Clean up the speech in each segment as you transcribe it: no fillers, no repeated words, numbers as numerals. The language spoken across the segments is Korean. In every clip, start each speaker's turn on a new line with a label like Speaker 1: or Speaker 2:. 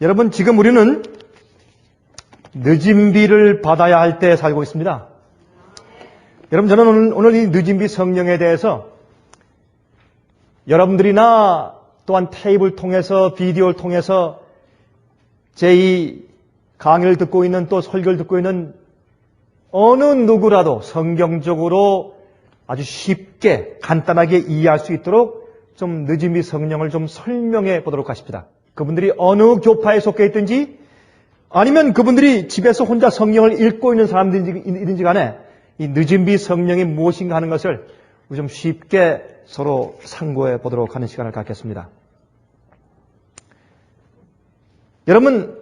Speaker 1: 여러분, 지금 우리는 늦은 비를 받아야 할 때 살고 있습니다. 여러분, 저는 오늘 이 늦은 비 성령에 대해서 여러분들이나 또한 테이프를 통해서, 비디오를 통해서 제 이 강의를 듣고 있는, 또 설교를 듣고 있는 어느 누구라도 성경적으로 아주 쉽게 간단하게 이해할 수 있도록 좀 늦은 비 성령을 좀 설명해 보도록 하십니다. 그분들이 어느 교파에 속해 있든지 아니면 그분들이 집에서 혼자 성경을 읽고 있는 사람들이든지 간에 이 늦은 비 성령이 무엇인가 하는 것을 우리 좀 쉽게 서로 상고해 보도록 하는 시간을 갖겠습니다. 여러분,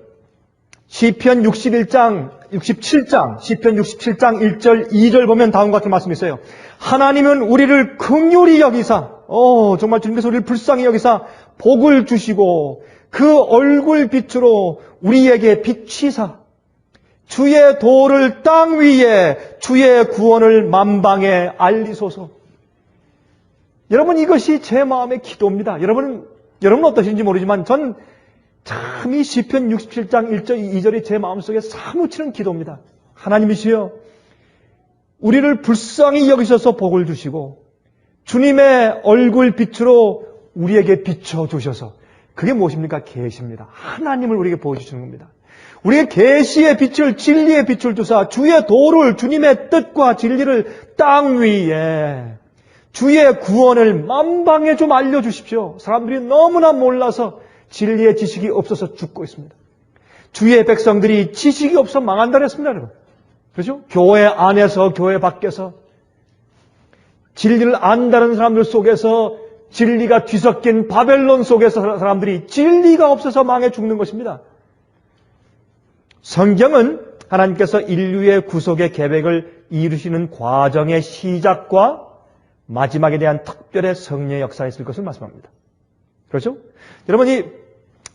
Speaker 1: 시편 67장 1절 2절 보면 다음과 같은 말씀이 있어요. 하나님은 우리를 긍휼히 여기사, 정말 주님께서 우리를 불쌍히 여기사 복을 주시고 그 얼굴 빛으로 우리에게 비치사 주의 도를 땅 위에 주의 구원을 만방에 알리소서. 여러분, 이것이 제 마음의 기도입니다. 여러분은 어떠신지 모르지만 전 참 이 시편 67장 1절 2절이 제 마음속에 사무치는 기도입니다. 하나님이시여, 우리를 불쌍히 여기셔서 복을 주시고 주님의 얼굴 빛으로 우리에게 비춰주셔서, 그게 무엇입니까? 계시입니다. 하나님을 우리에게 보여주시는 겁니다. 우리의 계시의 빛을, 진리의 빛을 주사 주의 도를, 주님의 뜻과 진리를 땅 위에 주의 구원을 만방에 좀 알려주십시오. 사람들이 너무나 몰라서 진리의 지식이 없어서 죽고 있습니다. 주의 백성들이 지식이 없어 망한다 그랬습니다, 여러분. 그렇죠? 교회 안에서, 교회 밖에서 진리를 안다는 사람들 속에서, 진리가 뒤섞인 바벨론 속에서 사람들이 진리가 없어서 망해 죽는 것입니다. 성경은 하나님께서 인류의 구속의 계획을 이루시는 과정의 시작과 마지막에 대한 특별의 성령의 역사가 있을 것을 말씀합니다. 그렇죠? 여러분, 이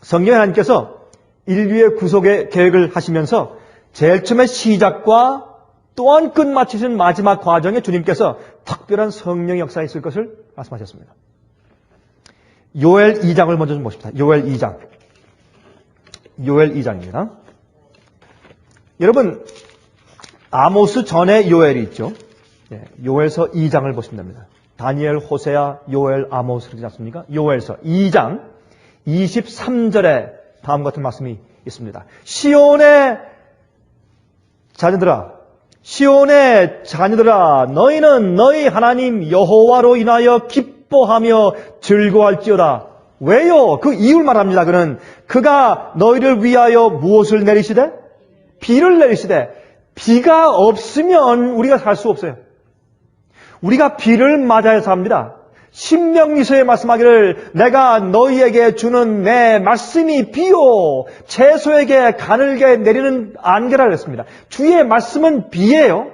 Speaker 1: 성경에 하나님께서 인류의 구속의 계획을 하시면서 제일 처음에 시작과 또한 끝마치신 마지막 과정에 주님께서 특별한 성령의 역사가 있을 것을 말씀하셨습니다. 요엘 2장을 먼저 좀 보십시다. 요엘 2장. 요엘 2장입니다. 여러분, 아모스 전에 요엘이 있죠. 요엘서 2장을 보시면 됩니다. 다니엘, 호세아, 요엘, 아모스 그러지 않습니까? 요엘서 2장 23절에 다음 같은 말씀이 있습니다. 시온의 자녀들아, 너희는 너희 하나님 여호와로 인하여 기뻐하며 즐거워할지어다. 왜요? 그 이유를 말합니다. 그가 너희를 위하여 무엇을 내리시되? 비를 내리시되. 비가 없으면 우리가 살 수 없어요. 우리가 비를 맞아야 삽니다. 신명기서에 말씀하기를 내가 너희에게 주는 내 말씀이 비요 채소에게 가늘게 내리는 안개라 그랬습니다. 주의 말씀은 비예요.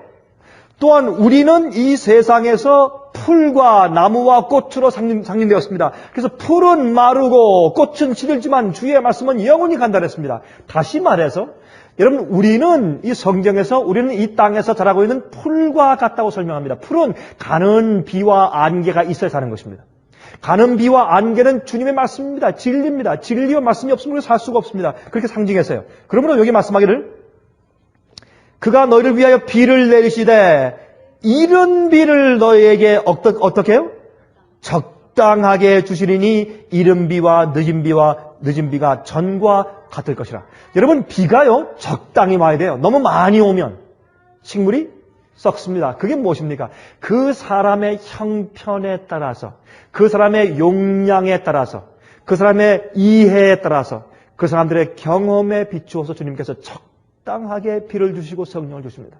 Speaker 1: 또한 우리는 이 세상에서 풀과 나무와 꽃으로 상징되었습니다. 그래서 풀은 마르고 꽃은 시들지만 주의 말씀은 영원히 간다 그랬습니다. 다시 말해서 여러분, 우리는 이 성경에서 우리는 이 땅에서 자라고 있는 풀과 같다고 설명합니다. 풀은 가는 비와 안개가 있어야 사는 것입니다. 가는 비와 안개는 주님의 말씀입니다. 진리입니다. 진리와 말씀이 없으면 우리가 살 수가 없습니다. 그렇게 상징했어요. 그러므로 여기 말씀하기를 그가 너희를 위하여 비를 내리시되 이른 비를 너희에게 어떻게 해요? 적당하게 주시리니 이른 비와 늦은 비가 전과 같을 것이라. 여러분, 비가요 적당히 와야 돼요. 너무 많이 오면 식물이 썩습니다. 그게 무엇입니까? 그 사람의 형편에 따라서, 그 사람의 용량에 따라서, 그 사람의 이해에 따라서, 그 사람들의 경험에 비추어서 주님께서 적당하게 비를 주시고 성령을 주십니다.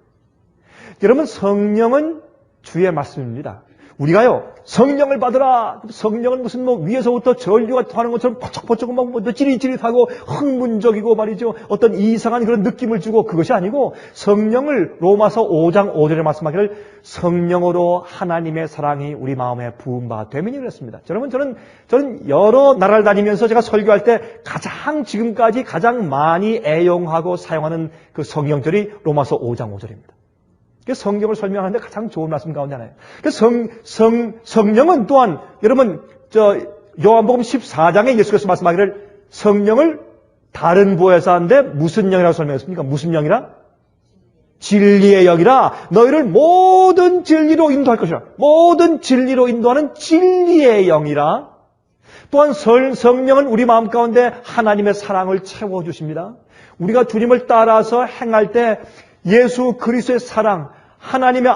Speaker 1: 여러분, 성령은 주의 말씀입니다. 우리가요 성령을 받으라. 성령은 무슨 위에서부터 전류가 하는 것처럼 버쩍버쩍 찌릿찌릿하고 흥분적이고 말이죠. 어떤 이상한 그런 느낌을 주고, 그것이 아니고 성령을 로마서 5장 5절에 말씀하기를 성령으로 하나님의 사랑이 우리 마음에 부은 바 되면이 그랬습니다. 여러분, 저는 여러 나라를 다니면서 제가 설교할 때 지금까지 가장 많이 애용하고 사용하는 그 성경절이 로마서 5장 5절입니다. 성경을 설명하는데 가장 좋은 말씀 가운데 하나예요. 성령은 또한 여러분 요한복음 14장에 예수께서 말씀하기를 성령을 다른 보혜사 하는데 무슨 영이라고 설명했습니까? 무슨 영이라? 진리의 영이라 너희를 모든 진리로 인도할 것이라. 모든 진리로 인도하는 진리의 영이라. 또한 성령은 우리 마음 가운데 하나님의 사랑을 채워주십니다. 우리가 주님을 따라서 행할 때 예수 그리스도의 사랑, 하나님의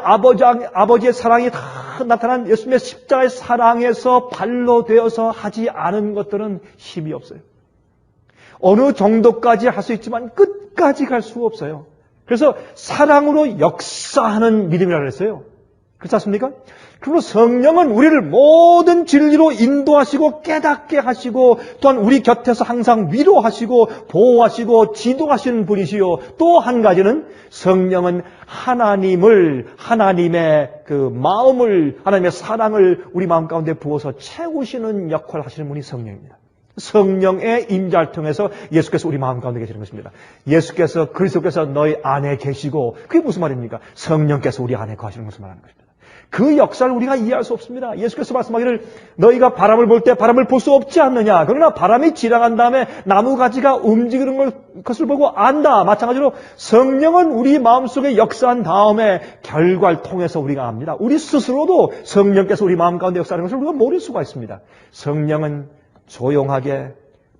Speaker 1: 아버지의 사랑이 다 나타난 예수님의 십자가의 사랑에서 발로 되어서 하지 않은 것들은 힘이 없어요. 어느 정도까지 할 수 있지만 끝까지 갈 수 없어요. 그래서 사랑으로 역사하는 믿음이라고 했어요. 그렇지 않습니까? 그리고 성령은 우리를 모든 진리로 인도하시고 깨닫게 하시고 또한 우리 곁에서 항상 위로하시고 보호하시고 지도하시는 분이시요. 또 한 가지는 성령은 하나님의 그 마음을, 하나님의 사랑을 우리 마음 가운데 부어서 채우시는 역할을 하시는 분이 성령입니다. 성령의 임재를 통해서 예수께서 우리 마음 가운데 계시는 것입니다. 예수께서, 그리스도께서 너희 안에 계시고, 그게 무슨 말입니까? 성령께서 우리 안에 거하시는 것을 말하는 것입니다. 그 역사를 우리가 이해할 수 없습니다. 예수께서 말씀하기를 너희가 바람을 볼 때 바람을 볼 수 없지 않느냐. 그러나 바람이 지나간 다음에 나무가지가 움직이는 것을 보고 안다. 마찬가지로 성령은 우리 마음속에 역사한 다음에 결과를 통해서 우리가 압니다. 우리 스스로도 성령께서 우리 마음 가운데 역사하는 것을 우리가 모를 수가 있습니다. 성령은 조용하게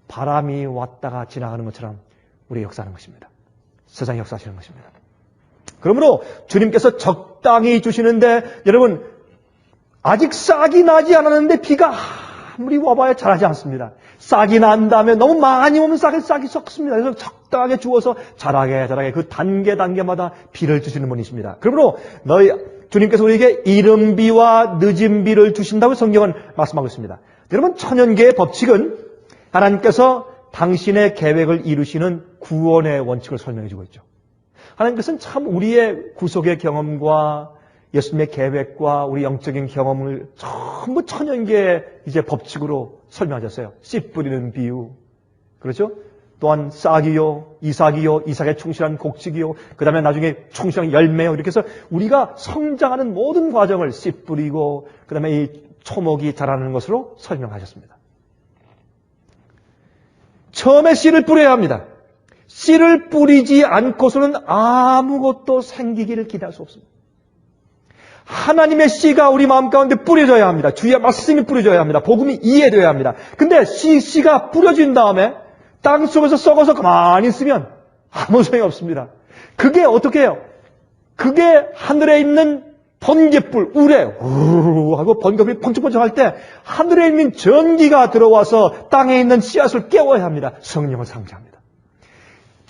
Speaker 1: 바람이 왔다가 지나가는 것처럼 우리 역사하는 것입니다. 세상에 역사하시는 것입니다. 그러므로 주님께서 적당히 주시는데 여러분 아직 싹이 나지 않았는데 비가 아무리 와봐야 자라지 않습니다. 싹이 난 다음에 너무 많이 오면 싹이 썩습니다. 그래서 적당하게 주어서 자라게 그 단계마다 비를 주시는 분이십니다. 그러므로 주님께서 우리에게 이른 비와 늦은 비를 주신다고 성경은 말씀하고 있습니다. 여러분 천연계의 법칙은 하나님께서 당신의 계획을 이루시는 구원의 원칙을 설명해 주고 있죠. 하나님께서는 참 우리의 구속의 경험과 예수님의 계획과 우리 영적인 경험을 전부 천연계의 이제 법칙으로 설명하셨어요. 씨 뿌리는 비유. 그렇죠? 또한 싹이요, 이삭의 충실한 곡식이요, 그 다음에 나중에 충실한 열매요. 이렇게 해서 우리가 성장하는 모든 과정을 씨 뿌리고, 그 다음에 이 초목이 자라는 것으로 설명하셨습니다. 처음에 씨를 뿌려야 합니다. 씨를 뿌리지 않고서는 아무것도 생기기를 기대할 수 없습니다. 하나님의 씨가 우리 마음 가운데 뿌려져야 합니다. 주의 말씀이 뿌려져야 합니다. 복음이 이해되어야 합니다. 근데 씨가 뿌려진 다음에 땅 속에서 썩어서 가만히 있으면 아무 소용이 없습니다. 그게 어떻게 해요? 그게 하늘에 있는 번개불, 우레, 우르르 하고 번개불이 펑쩍펑쩍할 때 하늘에 있는 전기가 들어와서 땅에 있는 씨앗을 깨워야 합니다. 성령을 상징합니다.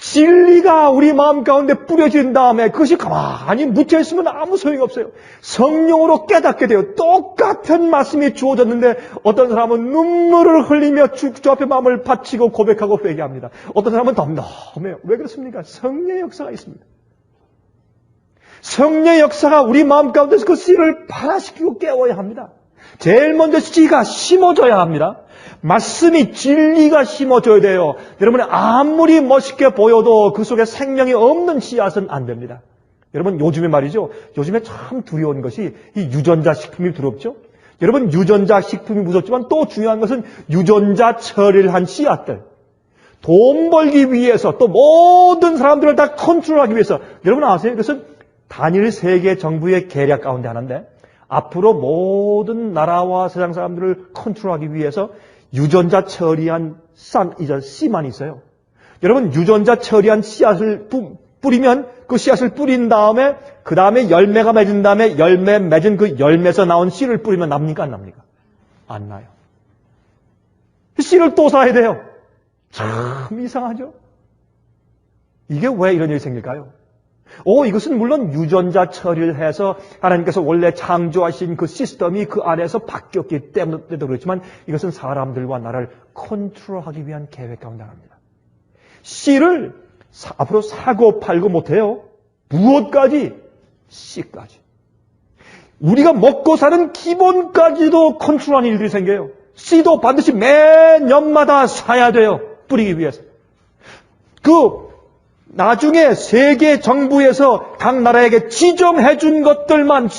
Speaker 1: 진리가 우리 마음 가운데 뿌려진 다음에 그것이 가만히 묻혀있으면 아무 소용이 없어요. 성령으로 깨닫게 돼요. 똑같은 말씀이 주어졌는데 어떤 사람은 눈물을 흘리며 주 앞에 마음을 바치고 고백하고 회개합니다. 어떤 사람은 덤덤해요. 왜 그렇습니까? 성령의 역사가 있습니다. 성령의 역사가 우리 마음 가운데서 그 씨를 발화시키고 깨워야 합니다. 제일 먼저 씨가 심어져야 합니다. 말씀이 진리가 심어져야 돼요. 여러분 아무리 멋있게 보여도 그 속에 생명이 없는 씨앗은 안 됩니다. 여러분 요즘에 말이죠. 요즘에 참 두려운 것이 이 유전자 식품이 두렵죠. 여러분 유전자 식품이 무섭지만 또 중요한 것은 유전자 처리를 한 씨앗들. 돈 벌기 위해서 또 모든 사람들을 다 컨트롤하기 위해서 여러분 아세요? 그래서 단일 세계 정부의 계략 가운데 하나인데 앞으로 모든 나라와 세상 사람들을 컨트롤하기 위해서 유전자 처리한 씨만 있어요. 여러분 유전자 처리한 씨앗을 뿌리면 그 씨앗을 뿌린 다음에 그 다음에 열매가 맺은 다음에 열매 맺은 그 열매에서 나온 씨를 뿌리면 납니까 안 납니까? 안 나요. 씨를 또 사야 돼요. 참 이상하죠? 이게 왜 이런 일이 생길까요? 이것은 물론 유전자 처리를 해서 하나님께서 원래 창조하신 그 시스템이 그 안에서 바뀌었기 때문에도 그렇지만 이것은 사람들과 나를 컨트롤하기 위한 계획 가운데 하나입니다. 씨를 앞으로 사고 팔고 못해요. 무엇까지? 씨까지. 우리가 먹고 사는 기본까지도 컨트롤하는 일들이 생겨요. 씨도 반드시 매년마다 사야 돼요. 뿌리기 위해서. 나중에 세계 정부에서 각 나라에게 지정해 준 것들만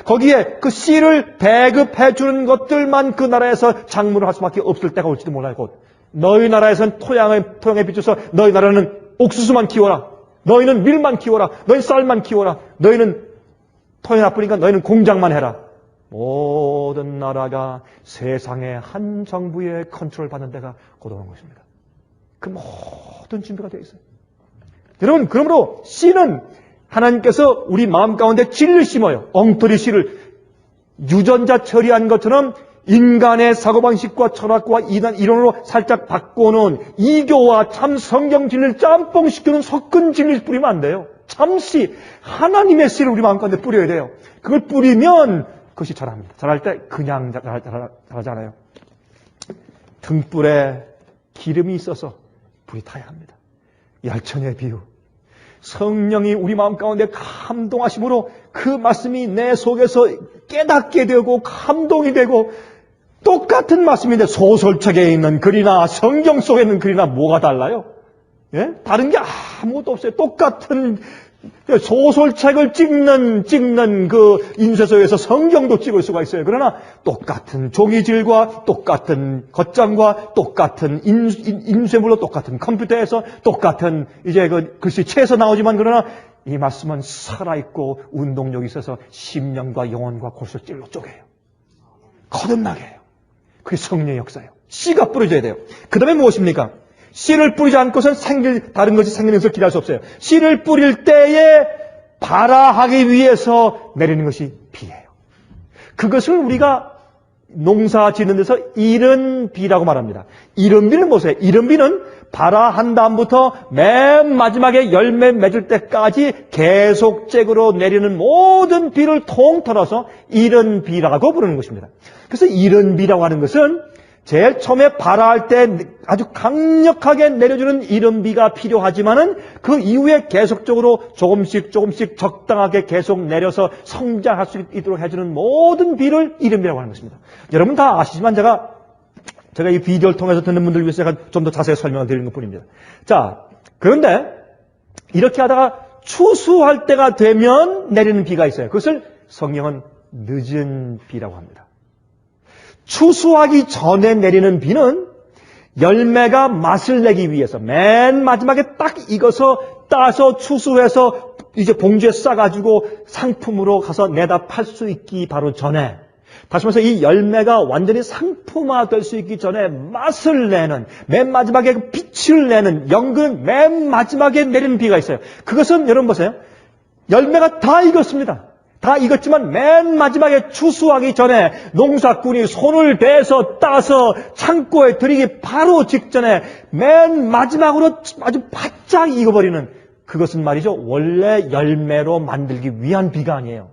Speaker 1: 거기에 그 씨를 배급해 주는 것들만 그 나라에서 작물을 할 수밖에 없을 때가 올지도 몰라요. 곧 너희 나라에선 토양에 비춰서 너희 나라는 옥수수만 키워라. 너희는 밀만 키워라. 너희는 쌀만 키워라. 너희는 토양 나쁘니까 너희는 공장만 해라. 모든 나라가 세상의 한 정부의 컨트롤 받는 데가 고도한 것입니다. 그 모든 준비가 되어 있어요. 여러분, 그러므로 씨는 하나님께서 우리 마음 가운데 진리를 심어요. 엉터리 씨를 유전자 처리한 것처럼 인간의 사고방식과 철학과 이론으로 살짝 바꿔놓은 이교와 참 성경 진리를 짬뽕시켜놓은 섞은 진리를 뿌리면 안 돼요. 참씨, 하나님의 씨를 우리 마음 가운데 뿌려야 돼요. 그걸 뿌리면 그것이 자랍니다. 자랄 때 그냥 자라지 않아요. 등불에 기름이 있어서 불이 타야 합니다. 열천의 비유. 성령이 우리 마음 가운데 감동하심으로 그 말씀이 내 속에서 깨닫게 되고 감동이 되고 똑같은 말씀인데 소설책에 있는 글이나 성경 속에 있는 글이나 뭐가 달라요? 예? 다른 게 아무것도 없어요. 똑같은 소설책을 찍는 그 인쇄소에서 성경도 찍을 수가 있어요. 그러나 똑같은 종이질과 똑같은 겉장과 똑같은 인쇄물로 똑같은 컴퓨터에서 똑같은 이제 그 글씨 채에서 나오지만 그러나 이 말씀은 살아있고 운동력이 있어서 심령과 영혼과 골수 찔러 쪼개요. 거듭나게 해요. 그게 성령의 역사예요. 씨가 뿌려져야 돼요. 그 다음에 무엇입니까? 씨를 뿌리지 않고선 다른 것이 생기는 것을 기대할 수 없어요. 씨를 뿌릴 때에 발화하기 위해서 내리는 것이 비예요. 그것을 우리가 농사 짓는 데서 이른 비라고 말합니다. 이른 비는 뭐세요? 이른 비는 발화한 다음부터 맨 마지막에 열매 맺을 때까지 계속적으로 내리는 모든 비를 통틀어서 이른 비라고 부르는 것입니다. 그래서 이른 비라고 하는 것은 제일 처음에 발화할 때 아주 강력하게 내려주는 이른 비가 필요하지만은 그 이후에 계속적으로 조금씩 적당하게 계속 내려서 성장할 수 있도록 해주는 모든 비를 이른 비라고 하는 것입니다. 여러분 다 아시지만 제가 이 비디오를 통해서 듣는 분들 위해서 제가 좀 더 자세히 설명을 드리는 것 뿐입니다. 자, 그런데 이렇게 하다가 추수할 때가 되면 내리는 비가 있어요. 그것을 성경은 늦은 비라고 합니다. 추수하기 전에 내리는 비는 열매가 맛을 내기 위해서 맨 마지막에 딱 익어서 따서 추수해서 이제 봉지에 싸가지고 상품으로 가서 내다 팔 수 있기 바로 전에, 다시 말해서 이 열매가 완전히 상품화 될 수 있기 전에 맛을 내는, 맨 마지막에 빛을 내는 연근 맨 마지막에 내리는 비가 있어요. 그것은 여러분 보세요. 열매가 다 익었습니다. 다 익었지만 맨 마지막에 추수하기 전에 농사꾼이 손을 대서 따서 창고에 들이기 바로 직전에 맨 마지막으로 아주 바짝 익어버리는, 그것은 말이죠, 원래 열매로 만들기 위한 비가 아니에요.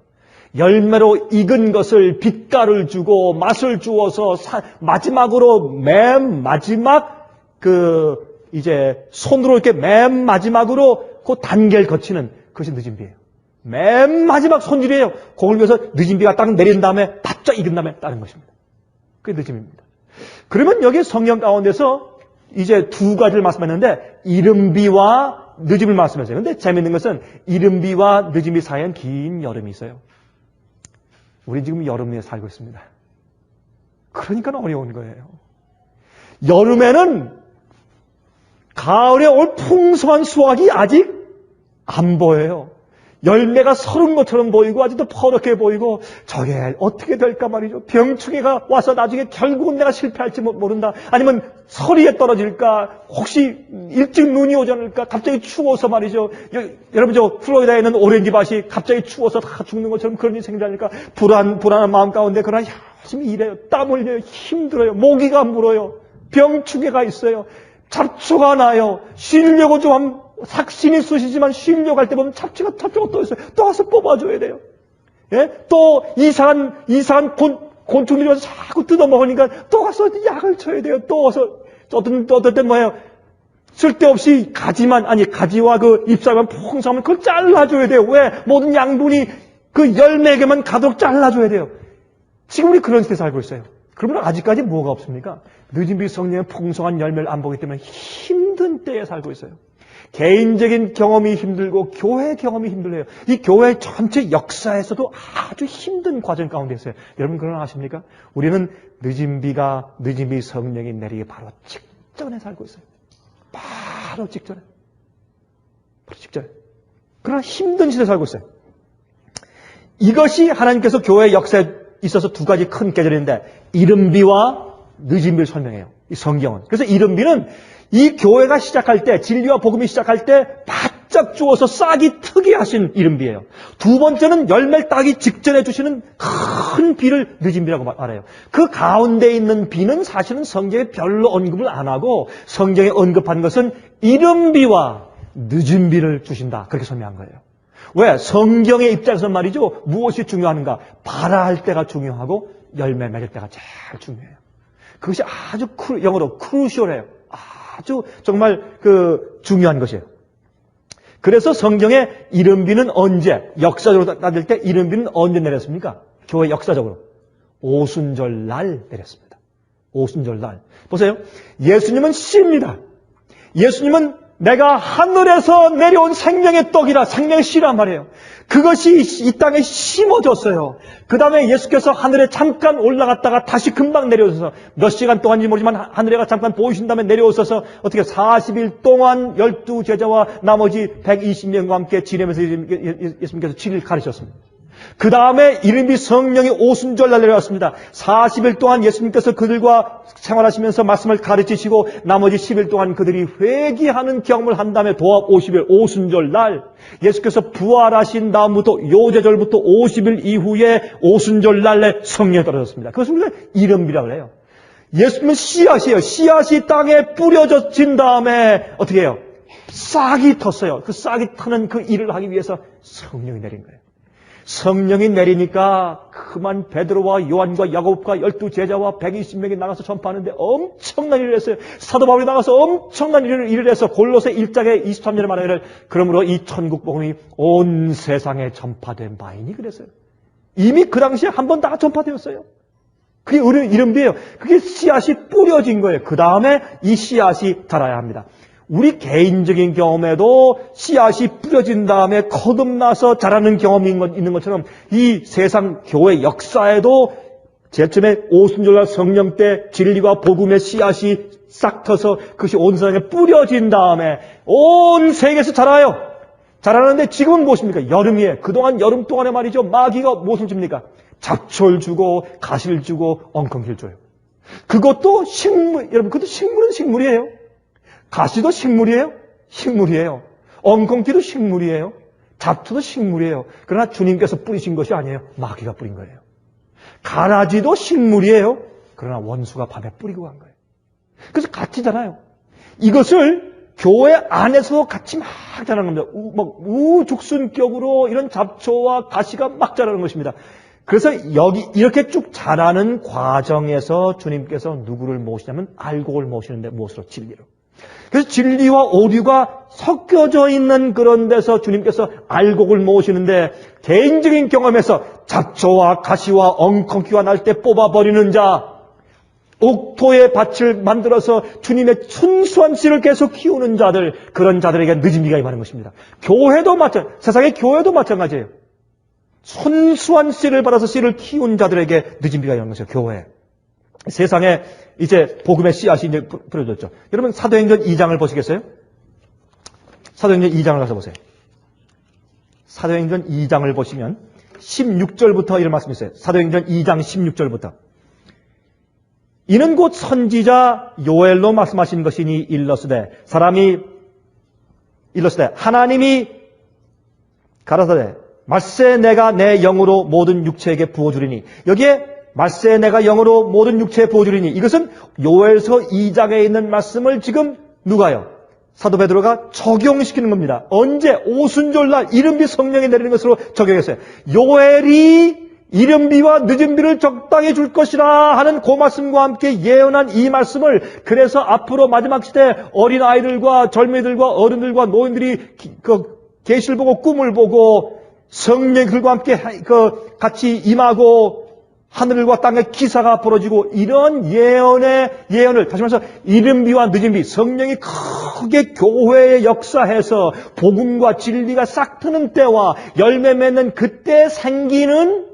Speaker 1: 열매로 익은 것을 빛깔을 주고 맛을 주어서 마지막으로 맨 마지막 이제 손으로 이렇게 맨 마지막으로 그 단계를 거치는, 그것이 늦은 비예요. 맨 마지막 손질이에요. 그걸 위해서 늦은 비가 딱 내린 다음에 바짝 익은 다음에 따는 것입니다. 그게 늦음입니다. 그러면 여기 성경 가운데서 이제 두 가지를 말씀했는데 이른 비와 늦음을 말씀했어요. 그런데 재밌는 것은 이른 비와 늦은 비 사이엔 긴 여름이 있어요. 우리 지금 여름에 살고 있습니다. 그러니까 어려운 거예요. 여름에는 가을에 올 풍성한 수확이 아직 안 보여요. 열매가 서른 것처럼 보이고 아직도 퍼렇게 보이고 저게 어떻게 될까 말이죠. 병충해가 와서 나중에 결국은 내가 실패할지 모른다. 아니면 서리에 떨어질까. 혹시 일찍 눈이 오지 않을까. 갑자기 추워서 말이죠. 여러분 저 플로리다에 있는 오렌지 밭이 갑자기 추워서 다 죽는 것처럼 그런 일이 생기지 않을까. 불안한 마음 가운데 그러나 열심히 일해요. 땀 흘려요. 힘들어요. 모기가 물어요. 병충해가 있어요. 잡초가 나요. 쉬려고 좀 삭신이 쑤시지만 쉬려고 할 때 보면 잡초가 또 있어요. 또 와서 뽑아줘야 돼요. 예? 또 이상한 곤충들이 와서 자꾸 뜯어먹으니까 또 가서 약을 쳐야 돼요. 또 와서 어떤 때 뭐예요? 쓸데없이 가지와 그 잎사귀만 풍성하면 그걸 잘라줘야 돼요. 왜? 모든 양분이 그 열매에게만 가도록 잘라줘야 돼요. 지금 우리 그런 시대에 살고 있어요. 그러면 아직까지 뭐가 없습니까? 늦은 비 성령의 풍성한 열매를 안 보기 때문에 힘든 때에 살고 있어요. 개인적인 경험이 힘들고 교회 경험이 힘들어요. 이 교회 전체 역사에서도 아주 힘든 과정 가운데 있어요. 여러분 그런 거 아십니까? 우리는 늦은 비 성령이 내리기 바로 직전에 살고 있어요. 바로 직전에. 바로 직전에. 그러나 힘든 시대에 살고 있어요. 이것이 하나님께서 교회의 역사에 있어서 두 가지 큰 계절인데 이른비와 늦은비를 설명해요. 이 성경은. 그래서 이른비는 이 교회가 시작할 때, 진리와 복음이 시작할 때 바짝 주어서 싹이 트게 하신 이른비예요. 두 번째는 열매를 따기 직전에 주시는 큰 비를 늦은비라고 말해요. 그 가운데 있는 비는 사실은 성경에 별로 언급을 안 하고 성경에 언급한 것은 이른비와 늦은비를 주신다. 그렇게 설명한 거예요. 왜? 성경의 입장에서 말이죠. 무엇이 중요한가? 발화할 때가 중요하고 열매 맺을 때가 제일 중요해요. 그것이 아주 영어로 crucial해요. 아주 정말 중요한 것이에요. 그래서 성경에 이른비는 언제, 역사적으로 따질 때 이른비는 언제 내렸습니까? 교회 역사적으로. 오순절날 내렸습니다. 오순절날. 보세요. 예수님은 씨입니다. 예수님은 내가 하늘에서 내려온 생명의 떡이라, 생명의 씨란 말이에요. 그것이 이 땅에 심어졌어요. 그 다음에 예수께서 하늘에 잠깐 올라갔다가 다시 금방 내려오셔서 몇 시간 동안인지 모르지만 하늘에가 잠깐 보이신 다음에 내려오셔서 어떻게 40일 동안 12제자와 나머지 120명과 함께 지내면서 예수님께서 진리를 가르치셨습니다. 그 다음에 이른비 성령이 오순절날 내려왔습니다. 40일 동안 예수님께서 그들과 생활하시면서 말씀을 가르치시고 나머지 10일 동안 그들이 회개하는 경험을 한 다음에 도합 50일 오순절날 예수께서 부활하신 다음부터 요제절부터 50일 이후에 오순절날에 성령이 떨어졌습니다. 그것을 우리가 이른비라고 해요. 예수님은 씨앗이에요. 씨앗이 땅에 뿌려진 다음에 어떻게 해요? 싹이 텄어요. 그 싹이 트는 그 일을 하기 위해서 성령이 내린 거예요. 성령이 내리니까 그만 베드로와 요한과 야곱과 12제자와 120명이 나가서 전파하는데 엄청난 일을 했어요. 사도 바울이 나가서 엄청난 일을 해서 골로새 1장에 23절에 말하기를 그러므로 이 천국 복음이 온 세상에 전파된 바이니 그랬어요. 이미 그 당시에 한 번 다 전파되었어요. 그게 이른비예요. 그게 씨앗이 뿌려진 거예요. 그 다음에 이 씨앗이 자라야 합니다. 우리 개인적인 경험에도 씨앗이 뿌려진 다음에 거듭나서 자라는 경험이 있는 것처럼 이 세상 교회 역사에도 제일 처음에 오순절날 성령 때 진리와 복음의 씨앗이 싹 터서 그것이 온 세상에 뿌려진 다음에 온 세계에서 자라요. 자라는데 지금은 무엇입니까? 여름이에요. 그동안 여름 동안에 말이죠. 마귀가 무엇을 줍니까? 잡초를 주고 가시를 주고 엉겅퀴를 줘요. 그것도 식물, 여러분 그것도 식물은 식물이에요. 가시도 식물이에요? 식물이에요. 엉겅퀴도 식물이에요. 잡초도 식물이에요. 그러나 주님께서 뿌리신 것이 아니에요. 마귀가 뿌린 거예요. 가라지도 식물이에요. 그러나 원수가 밤에 뿌리고 간 거예요. 그래서 같이잖아요. 이것을 교회 안에서도 같이 막 자라는 겁니다. 우죽순격으로 이런 잡초와 가시가 막 자라는 것입니다. 그래서 여기 이렇게 쭉 자라는 과정에서 주님께서 누구를 모시냐면 알곡을 모시는데 무엇으로? 진리로. 그래서 진리와 오류가 섞여져 있는 그런 데서 주님께서 알곡을 모시는데 개인적인 경험에서 잡초와 가시와 엉겅퀴가 날 때 뽑아버리는 자, 옥토의 밭을 만들어서 주님의 순수한 씨를 계속 키우는 자들, 그런 자들에게 늦은비가 임하는 것입니다. 교회도 세상의 교회도 마찬가지예요. 순수한 씨를 받아서 씨를 키운 자들에게 늦은비가 임하는 것이죠. 교회. 세상에 이제 복음의 씨앗이 이제 뿌려졌죠. 여러분 사도행전 2장을 보시겠어요? 사도행전 2장을 가서 보세요. 사도행전 2장을 보시면 16절부터 이런 말씀이 있어요. 사도행전 2장 16절부터. 이는 곧 선지자 요엘로 말씀하신 것이니 일러스되 하나님이 가라사대 말세 내가 내 영으로 모든 육체에게 부어주리니 여기에 말세 내가 영으로 모든 육체에 부어주리니 이것은 요엘서 2장에 있는 말씀을 지금 누가요? 사도 베드로가 적용시키는 겁니다. 언제? 오순절날 이른비 성령이 내리는 것으로 적용했어요. 요엘이 이른비와 늦은비를 적당히 줄 것이라 하는 그 말씀과 함께 예언한 이 말씀을 그래서 앞으로 마지막 시대 어린아이들과 젊은이들과 어른들과 노인들이 계시를 보고 꿈을 보고 성령이 그들과 함께 같이 임하고 하늘과 땅의 기사가 벌어지고 이런 예언을 다시 말해서 이른비와 늦은비 성령이 크게 교회에 역사해서 복음과 진리가 싹 트는 때와 열매 맺는 그때 생기는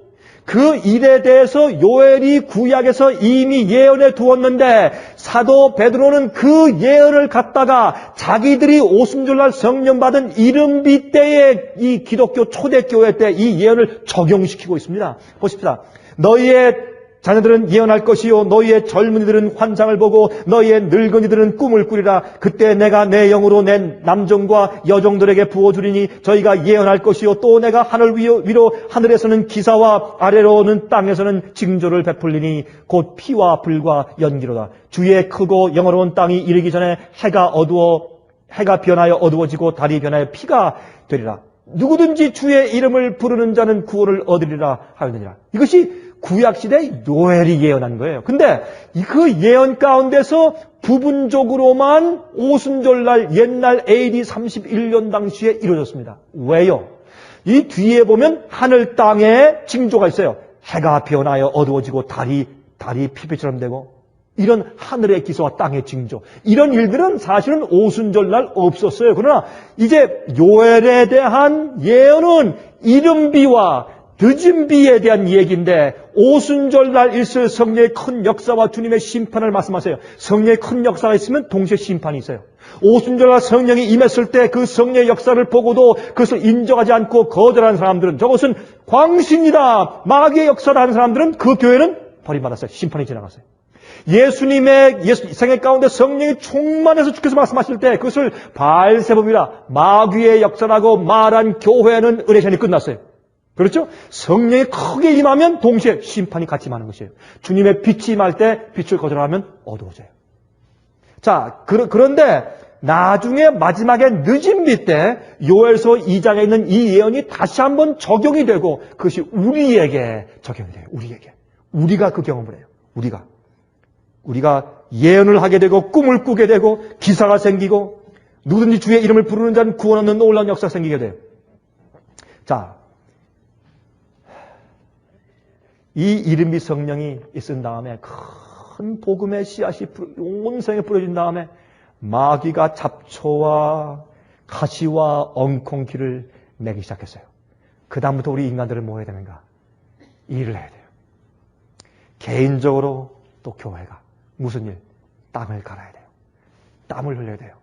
Speaker 1: 그 일에 대해서 요엘이 구약에서 이미 예언해 두었는데 사도 베드로는 그 예언을 갖다가 자기들이 오순절날 성령 받은 이른비 때에 이 기독교 초대교회 때 이 예언을 적용시키고 있습니다. 보십시다. 너희의 자녀들은 예언할 것이요 너희의 젊은이들은 환상을 보고 너희의 늙은이들은 꿈을 꾸리라. 그때 내가 내 영으로 내 남종과 여종들에게 부어주리니 저희가 예언할 것이요 또 내가 하늘 위로 하늘에서는 기사와 아래로는 땅에서는 징조를 베풀리니 곧 피와 불과 연기로다. 주의 크고 영어로운 땅이 이르기 전에 해가 변하여 어두워지고 달이 변하여 피가 되리라. 누구든지 주의 이름을 부르는 자는 구원을 얻으리라 하였느니라. 이것이 구약시대 요엘이 예언한 거예요. 근데 그 예언 가운데서 부분적으로만 오순절날 옛날 AD 31년 당시에 이루어졌습니다. 왜요? 이 뒤에 보면 하늘 땅에 징조가 있어요. 해가 변하여 어두워지고 달이 피빛처럼 되고 이런 하늘의 기사와 땅의 징조. 이런 일들은 사실은 오순절날 없었어요. 그러나 이제 요엘에 대한 예언은 이른비와 늦은 비에 대한 얘기인데 오순절날 있을 성령의 큰 역사와 주님의 심판을 말씀하세요. 성령의 큰 역사가 있으면 동시에 심판이 있어요. 오순절날 성령이 임했을 때 그 성령의 역사를 보고도 그것을 인정하지 않고 거절하는 사람들은 저것은 광신이다, 마귀의 역사다 하는 사람들은 그 교회는 버림받았어요. 심판이 지나갔어요. 예수님의 생애 가운데 성령이 충만해서 주께서 말씀하실 때 그것을 바알세범이라 마귀의 역사라고 말한 교회는 은혜시간이 끝났어요. 그렇죠? 성령이 크게 임하면 동시에 심판이 같이 임하는 것이에요. 주님의 빛이 임할 때 빛을 거절하면 어두워져요. 자, 그런데 나중에 마지막에 늦은 비 때 요엘서 2장에 있는 이 예언이 다시 한번 적용이 되고 그것이 우리에게 적용이 돼요. 우리가 그 경험을 해요. 우리가 예언을 하게 되고 꿈을 꾸게 되고 기사가 생기고 누구든지 주의 이름을 부르는 자는 구원 얻는 놀라운 역사가 생기게 돼요. 자, 이 이른비 성령이 있은 다음에 큰 복음의 씨앗이 온 세상에 뿌려진 다음에 마귀가 잡초와 가시와 엉겅퀴를 내기 시작했어요. 그 다음부터 우리 인간들은 뭐 해야 되는가? 일을 해야 돼요. 개인적으로 또 교회가 무슨 일? 땅을 갈아야 돼요. 땀을 흘려야 돼요.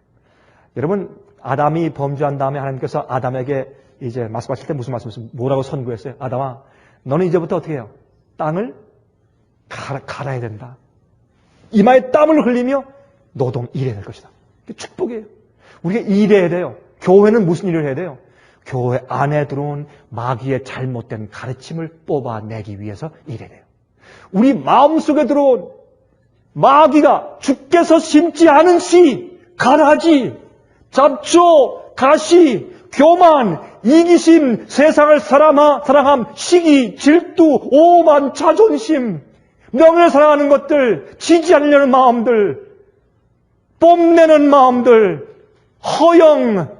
Speaker 1: 여러분, 아담이 범죄한 다음에 하나님께서 아담에게 이제 말씀하실 때 무슨 말씀이었어요? 뭐라고 선고했어요? 아담아, 너는 이제부터 어떻게 해요? 땅을 갈아야 된다. 이마에 땀을 흘리며 노동 일해야 될 것이다. 축복이에요. 우리가 일해야 돼요. 교회는 무슨 일을 해야 돼요? 교회 안에 들어온 마귀의 잘못된 가르침을 뽑아내기 위해서 일해야 돼요. 우리 마음속에 들어온 마귀가 주께서 심지 않은 씨, 가라지, 잡초, 가시, 교만, 이기심, 세상을 사랑함, 시기, 질투, 오만, 자존심, 명예를 사랑하는 것들, 지지 않으려는 마음들, 뽐내는 마음들, 허영,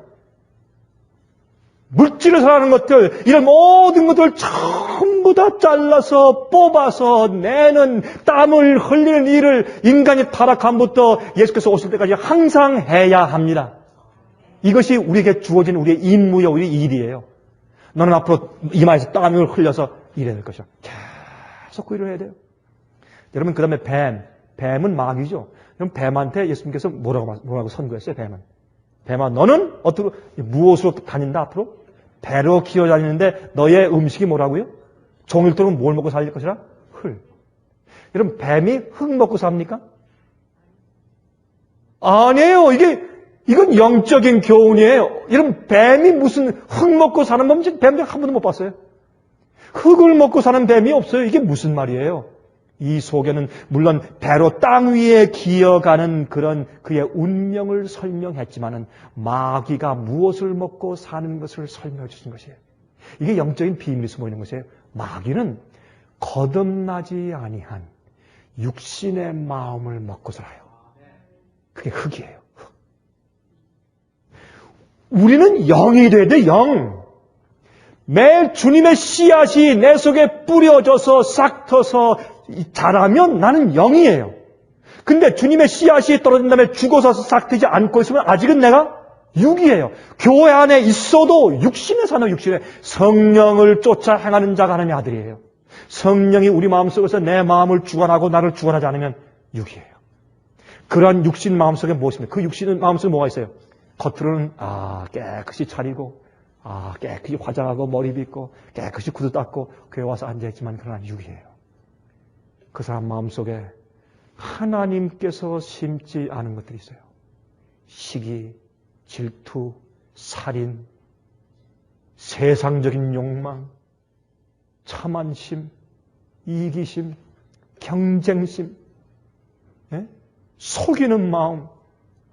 Speaker 1: 물질을 사랑하는 것들, 이런 모든 것들을 전부 다 잘라서 뽑아서 내는 땀을 흘리는 일을 인간이 타락함부터 예수께서 오실 때까지 항상 해야 합니다. 이것이 우리에게 주어진 우리의 임무요, 우리의 일이에요. 너는 앞으로 이마에서 땀을 흘려서 일해야 될 것이야. 계속 그 일을 해야 돼요. 여러분, 그 다음에 뱀은 마귀죠. 그럼 뱀한테 예수님께서 뭐라고 선고했어요, 뱀아, 너는 어떻게, 무엇으로 다닌다, 앞으로? 배로 기어 다니는데 너의 음식이 뭐라고요? 종일토록 뭘 먹고 살 것이라? 흙. 여러분, 뱀이 흙 먹고 삽니까? 아니에요. 이건 영적인 교훈이에요. 여러분, 뱀이 무슨 흙 먹고 사는 뱀, 뱀들 한 번도 못 봤어요. 흙을 먹고 사는 뱀이 없어요. 이게 무슨 말이에요? 이 속에는 물론 배로 땅 위에 기어가는 그런 그의 운명을 설명했지만은 마귀가 무엇을 먹고 사는 것을 설명해 주신 것이에요. 이게 영적인 비밀이 숨어 있는 것이에요. 마귀는 거듭나지 아니한 육신의 마음을 먹고 살아요. 그게 흙이에요. 흙. 우리는 영이 돼야 돼, 영. 매일 주님의 씨앗이 내 속에 뿌려져서 싹 터서 자라면 나는 영이에요. 근데 주님의 씨앗이 떨어진 다음에 죽어서 싹 트지 않고 있으면 아직은 내가 육이에요. 교회 안에 있어도 육신에 사는 육신에 성령을 쫓아 행하는 자가 하나님의 아들이에요. 성령이 우리 마음속에서 내 마음을 주관하고 나를 주관하지 않으면 육이에요. 그러한 육신 마음속에 무엇입니까? 그 육신 마음속에 뭐가 있어요? 겉으로는 깨끗이 차리고 깨끗이 화장하고 머리 빗고 깨끗이 구두 닦고 교회 와서 앉아있지만 그러나 육이에요. 그 사람 마음속에 하나님께서 심지 않은 것들이 있어요. 시기, 질투, 살인, 세상적인 욕망, 참안심, 이기심, 경쟁심, 속이는 마음,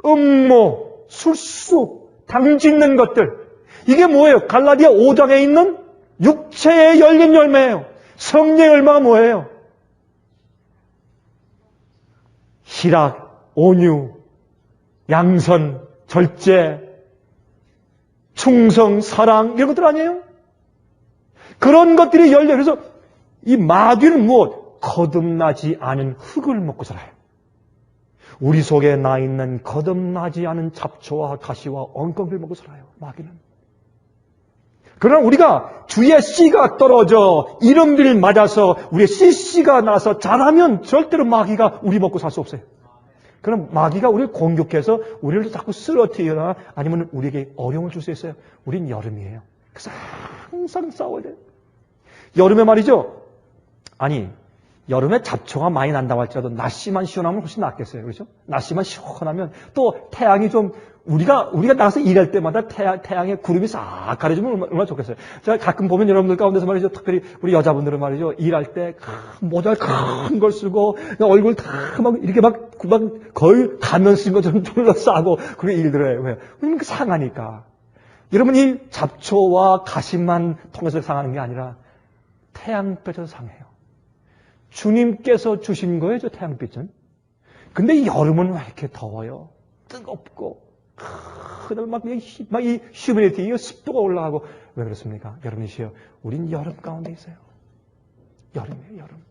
Speaker 1: 음모, 술수, 당짓는 것들. 이게 뭐예요? 갈라디아 5장에 있는 육체에 열린 열매예요. 성령의 열매가 뭐예요? 희락, 온유, 양선, 절제, 충성, 사랑 이런 것들 아니에요? 그런 것들이 열려. 그래서 이 마귀는 무엇? 거듭나지 않은 흙을 먹고 살아요. 우리 속에 나 있는 거듭나지 않은 잡초와 가시와 엉겅퀴를 먹고 살아요. 마귀는. 그러나 우리가 주의 씨가 떨어져 이른비를 맞아서 우리의 씨가 나서 자라면 절대로 마귀가 우리 먹고 살 수 없어요. 그럼 마귀가 우리를 공격해서 우리를 자꾸 쓰러뜨리거나 아니면 우리에게 어려움을 줄 수 있어요. 우린 여름이에요. 그래서 항상 싸워야 돼요. 여름에 말이죠. 아니 여름에 잡초가 많이 난다고 할지라도 날씨만 시원하면 훨씬 낫겠어요. 그렇죠? 날씨만 시원하면 또 태양이 좀 우리가 나가서 일할 때마다 태양의 구름이 싹 가려주면 얼마나 좋겠어요. 제가 가끔 보면 여러분들 가운데서 말이죠. 특별히 우리 여자분들은 말이죠. 일할 때 모자 큰 걸 쓰고 얼굴 다 막 이렇게 막 거의 가면 쓴 것처럼 둘러싸고 그렇게 일들을 해요. 왜요? 왜냐면 상하니까. 여러분 이 잡초와 가시만 통해서 상하는 게 아니라 태양볕에서 상해요. 주님께서 주신 거예요, 저 태양빛은. 근데 이 여름은 왜 이렇게 더워요? 뜨겁고, 그다음에 막 이 휴미니티, 이 습도가 올라가고. 왜 그렇습니까? 여러분이시여, 우린 여름 가운데 있어요. 여름이에요, 여름.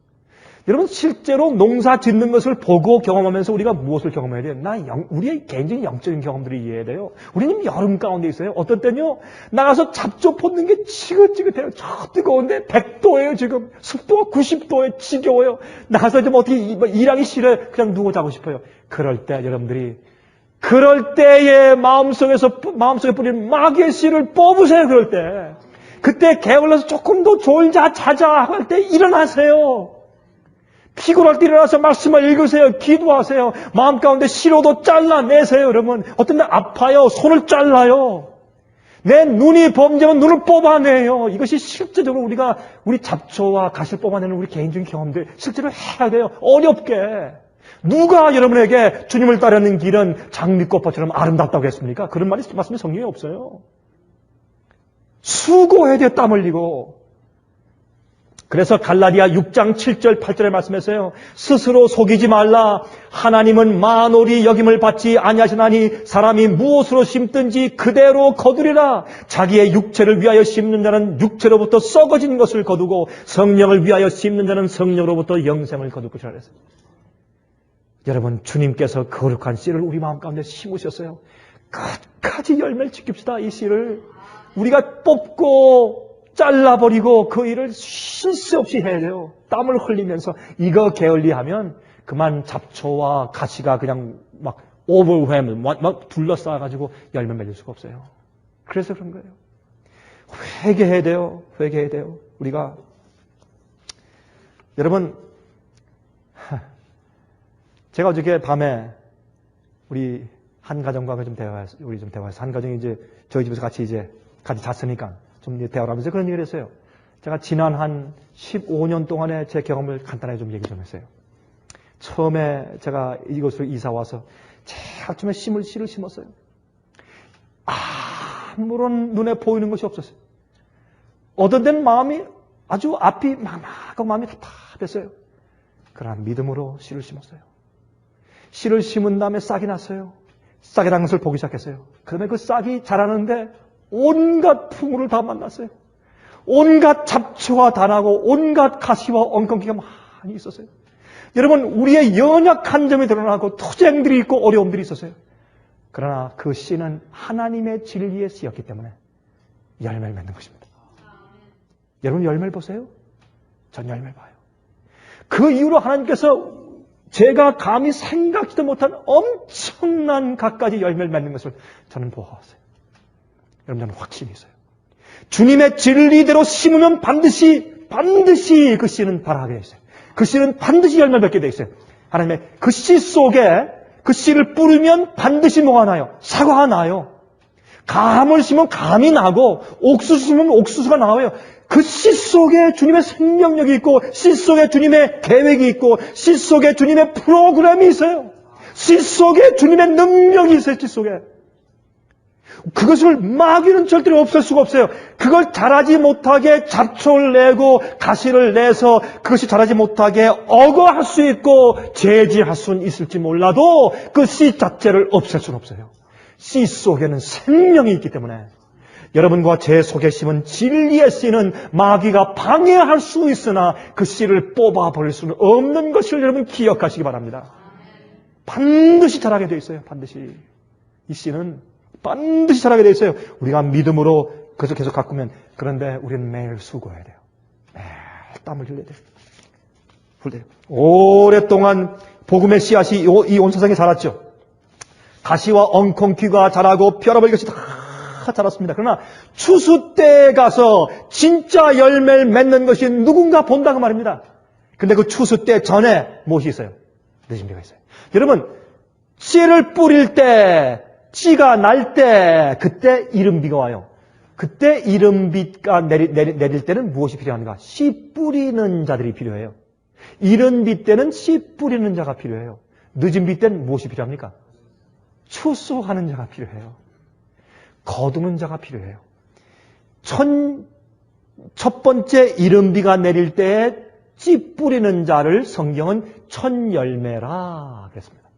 Speaker 1: 여러분, 실제로 농사 짓는 것을 보고 경험하면서 우리가 무엇을 경험해야 돼요? 우리의 개인적인 영적인 경험들이 이해해야 돼요. 우리는 여름 가운데 있어요. 어떤 때는요, 나가서 잡초 뻗는 게 지긋지긋해요. 저 뜨거운데 100도예요, 지금. 습도가 90도에 지겨워요. 나가서 좀 어떻게 일하기 싫어요. 그냥 누워 자고 싶어요. 그럴 때 여러분들이, 그럴 때의 마음속에 뿌린 마귀의 씨를 뽑으세요, 그럴 때. 그때 게을러서 조금 더 졸자, 자자 할 때 일어나세요. 피곤할 때 일어나서 말씀을 읽으세요. 기도하세요. 마음 가운데 시로도 잘라내세요. 여러분 어떤 날 아파요. 손을 잘라요. 내 눈이 범죄면 눈을 뽑아내요. 이것이 실제적으로 우리 잡초와 가시를 뽑아내는 우리 개인적인 경험들 실제로 해야 돼요. 어렵게. 누가 여러분에게 주님을 따르는 길은 장미꽃밭처럼 아름답다고 했습니까? 그런 말씀이 성경에 없어요. 수고해야 돼요. 땀 흘리고. 그래서 갈라디아 6장 7절 8절에 말씀했어요. 스스로 속이지 말라. 하나님은 만홀히 여김을 받지 아니하시나니 사람이 무엇으로 심든지 그대로 거두리라. 자기의 육체를 위하여 심는 자는 육체로부터 썩어진 것을 거두고 성령을 위하여 심는 자는 성령으로부터 영생을 거둘 것이라 그랬어요. 여러분 주님께서 거룩한 씨를 우리 마음 가운데 심으셨어요. 끝까지 열매를 지킵시다. 이 씨를 우리가 뽑고 잘라버리고 그 일을 쉴 새 없이 해야 돼요. 땀을 흘리면서 이거 게을리하면 그만 잡초와 가시가 그냥 막 오버웨임 막 둘러싸가지고 열매 맺을 수가 없어요. 그래서 그런 거예요. 회개해야 돼요. 회개해야 돼요. 우리가 여러분 제가 어저께 밤에 우리 한 가정과 좀 대화해서 한 가정이 이제 저희 집에서 같이 잤으니까 좀 대화를 하면서 그런 얘기를 했어요. 제가 지난 한 15년 동안의 제 경험을 간단하게 좀 얘기 좀 했어요. 처음에 제가 이곳으로 이사 와서 제일 아침에 씨를 심었어요. 아무런 눈에 보이는 것이 없었어요. 어떤 데는 마음이 아주 앞이 막막하고 마음이 답답했어요. 그러나 믿음으로 씨를 심었어요. 씨를 심은 다음에 싹이 났어요. 싹이 난 것을 보기 시작했어요. 그다음에 그 싹이 자라는데 온갖 풍우를 다 만났어요. 온갖 잡초가 다 나고 온갖 가시와 엉겅퀴가 많이 있었어요. 여러분 우리의 연약한 점이 드러나고 투쟁들이 있고 어려움들이 있었어요. 그러나 그 씨는 하나님의 진리의 씨였기 때문에 열매를 맺는 것입니다. 여러분 열매를 보세요. 전 열매를 봐요. 그 이후로 하나님께서 제가 감히 생각지도 못한 엄청난 갖가지 열매를 맺는 것을 저는 보아왔어요. 여러분, 저는 확신이 있어요. 주님의 진리대로 심으면 반드시 그 씨는 발하게 되어 있어요. 그 씨는 반드시 열매를 맺게 되어 있어요. 하나님의 그 씨 속에 그 씨를 뿌리면 반드시 뭐가 나요? 사과가 나요. 감을 심으면 감이 나고 옥수수 심으면 옥수수가 나와요. 그 씨 속에 주님의 생명력이 있고 씨 속에 주님의 계획이 있고 씨 속에 주님의 프로그램이 있어요. 씨 속에 주님의 능력이 있어요. 씨 속에. 그것을 마귀는 절대로 없앨 수가 없어요. 그걸 자라지 못하게 잡초를 내고 가시를 내서 그것이 자라지 못하게 억어할 수 있고 제지할 수는 있을지 몰라도 그 씨 자체를 없앨 수는 없어요. 씨 속에는 생명이 있기 때문에 여러분과 제 속에 심은 진리의 씨는 마귀가 방해할 수 있으나 그 씨를 뽑아버릴 수는 없는 것을 여러분 기억하시기 바랍니다. 반드시 자라게 되어 있어요. 반드시. 이 씨는 반드시 자라게 되어 있어요. 우리가 믿음으로 그것을 계속 가꾸면. 그런데 우리는 매일 수고해야 돼요. 매일 땀을 흘려야 돼요. 오랫동안 복음의 씨앗이 이 온 세상에 자랐죠. 가시와 엉겅퀴가 자라고 벼라버리 것이 다 자랐습니다. 그러나 추수 때에 가서 진짜 열매를 맺는 것이 누군가 본다고 말입니다. 근데 그 추수 때 전에 무엇이 있어요? 늦은 비가 있어요. 여러분, 씨를 뿌릴 때, 씨가 날 때, 그때 이른 비가 와요. 그때 이른 비가 내릴 때는 무엇이 필요한가? 씨 뿌리는 자들이 필요해요. 이른 비 때는 씨 뿌리는 자가 필요해요. 늦은 비 때는 무엇이 필요합니까? 추수하는 자가 필요해요. 거두는 자가 필요해요. 첫 번째 이른 비가 내릴 때에 씨 뿌리는 자를 성경은 첫 열매라 그랬습니다.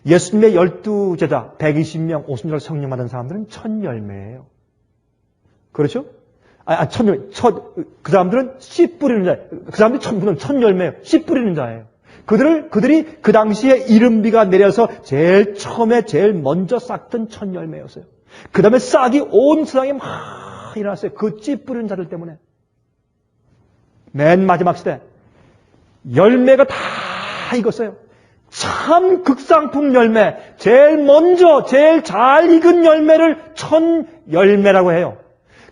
Speaker 1: 예수님의 12제자 120명 50절 성령 받은 사람들은 첫 열매예요. 그렇죠? 그 사람들은 씨 뿌리는 자, 그 사람들이 전부는 첫 열매예요. 씨 뿌리는 자예요. 그들이 그 당시에 이른 비가 내려서 제일 처음에 제일 먼저 싹던 첫 열매였어요. 그 다음에 싹이 온 세상에 막 일어났어요. 그 씨 뿌리는 자들 때문에. 맨 마지막 시대 열매가 다 익었어요. 참 극상품 열매, 제일 먼저 제일 잘 익은 열매를 첫 열매라고 해요.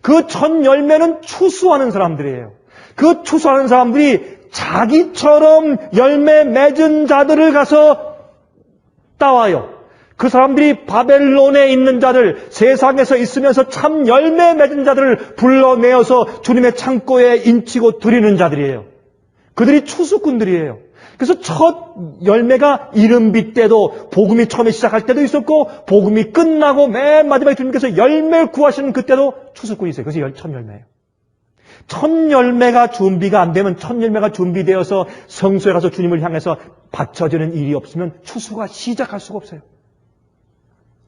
Speaker 1: 그 첫 열매는 추수하는 사람들이에요. 그 추수하는 사람들이 자기처럼 열매 맺은 자들을 가서 따와요. 그 사람들이 바벨론에 있는 자들, 세상에서 있으면서 참 열매 맺은 자들을 불러내어서 주님의 창고에 인치고 드리는 자들이에요. 그들이 추수꾼들이에요. 그래서 첫 열매가 이른 비 때도 복음이 처음에 시작할 때도 있었고 복음이 끝나고 맨 마지막에 주님께서 열매를 구하시는 그때도 추수꾼이 있어요. 그것이 첫 열매예요. 첫 열매가 준비가 안 되면 첫 열매가 준비되어서 성소에 가서 주님을 향해서 바쳐지는 일이 없으면 추수가 시작할 수가 없어요.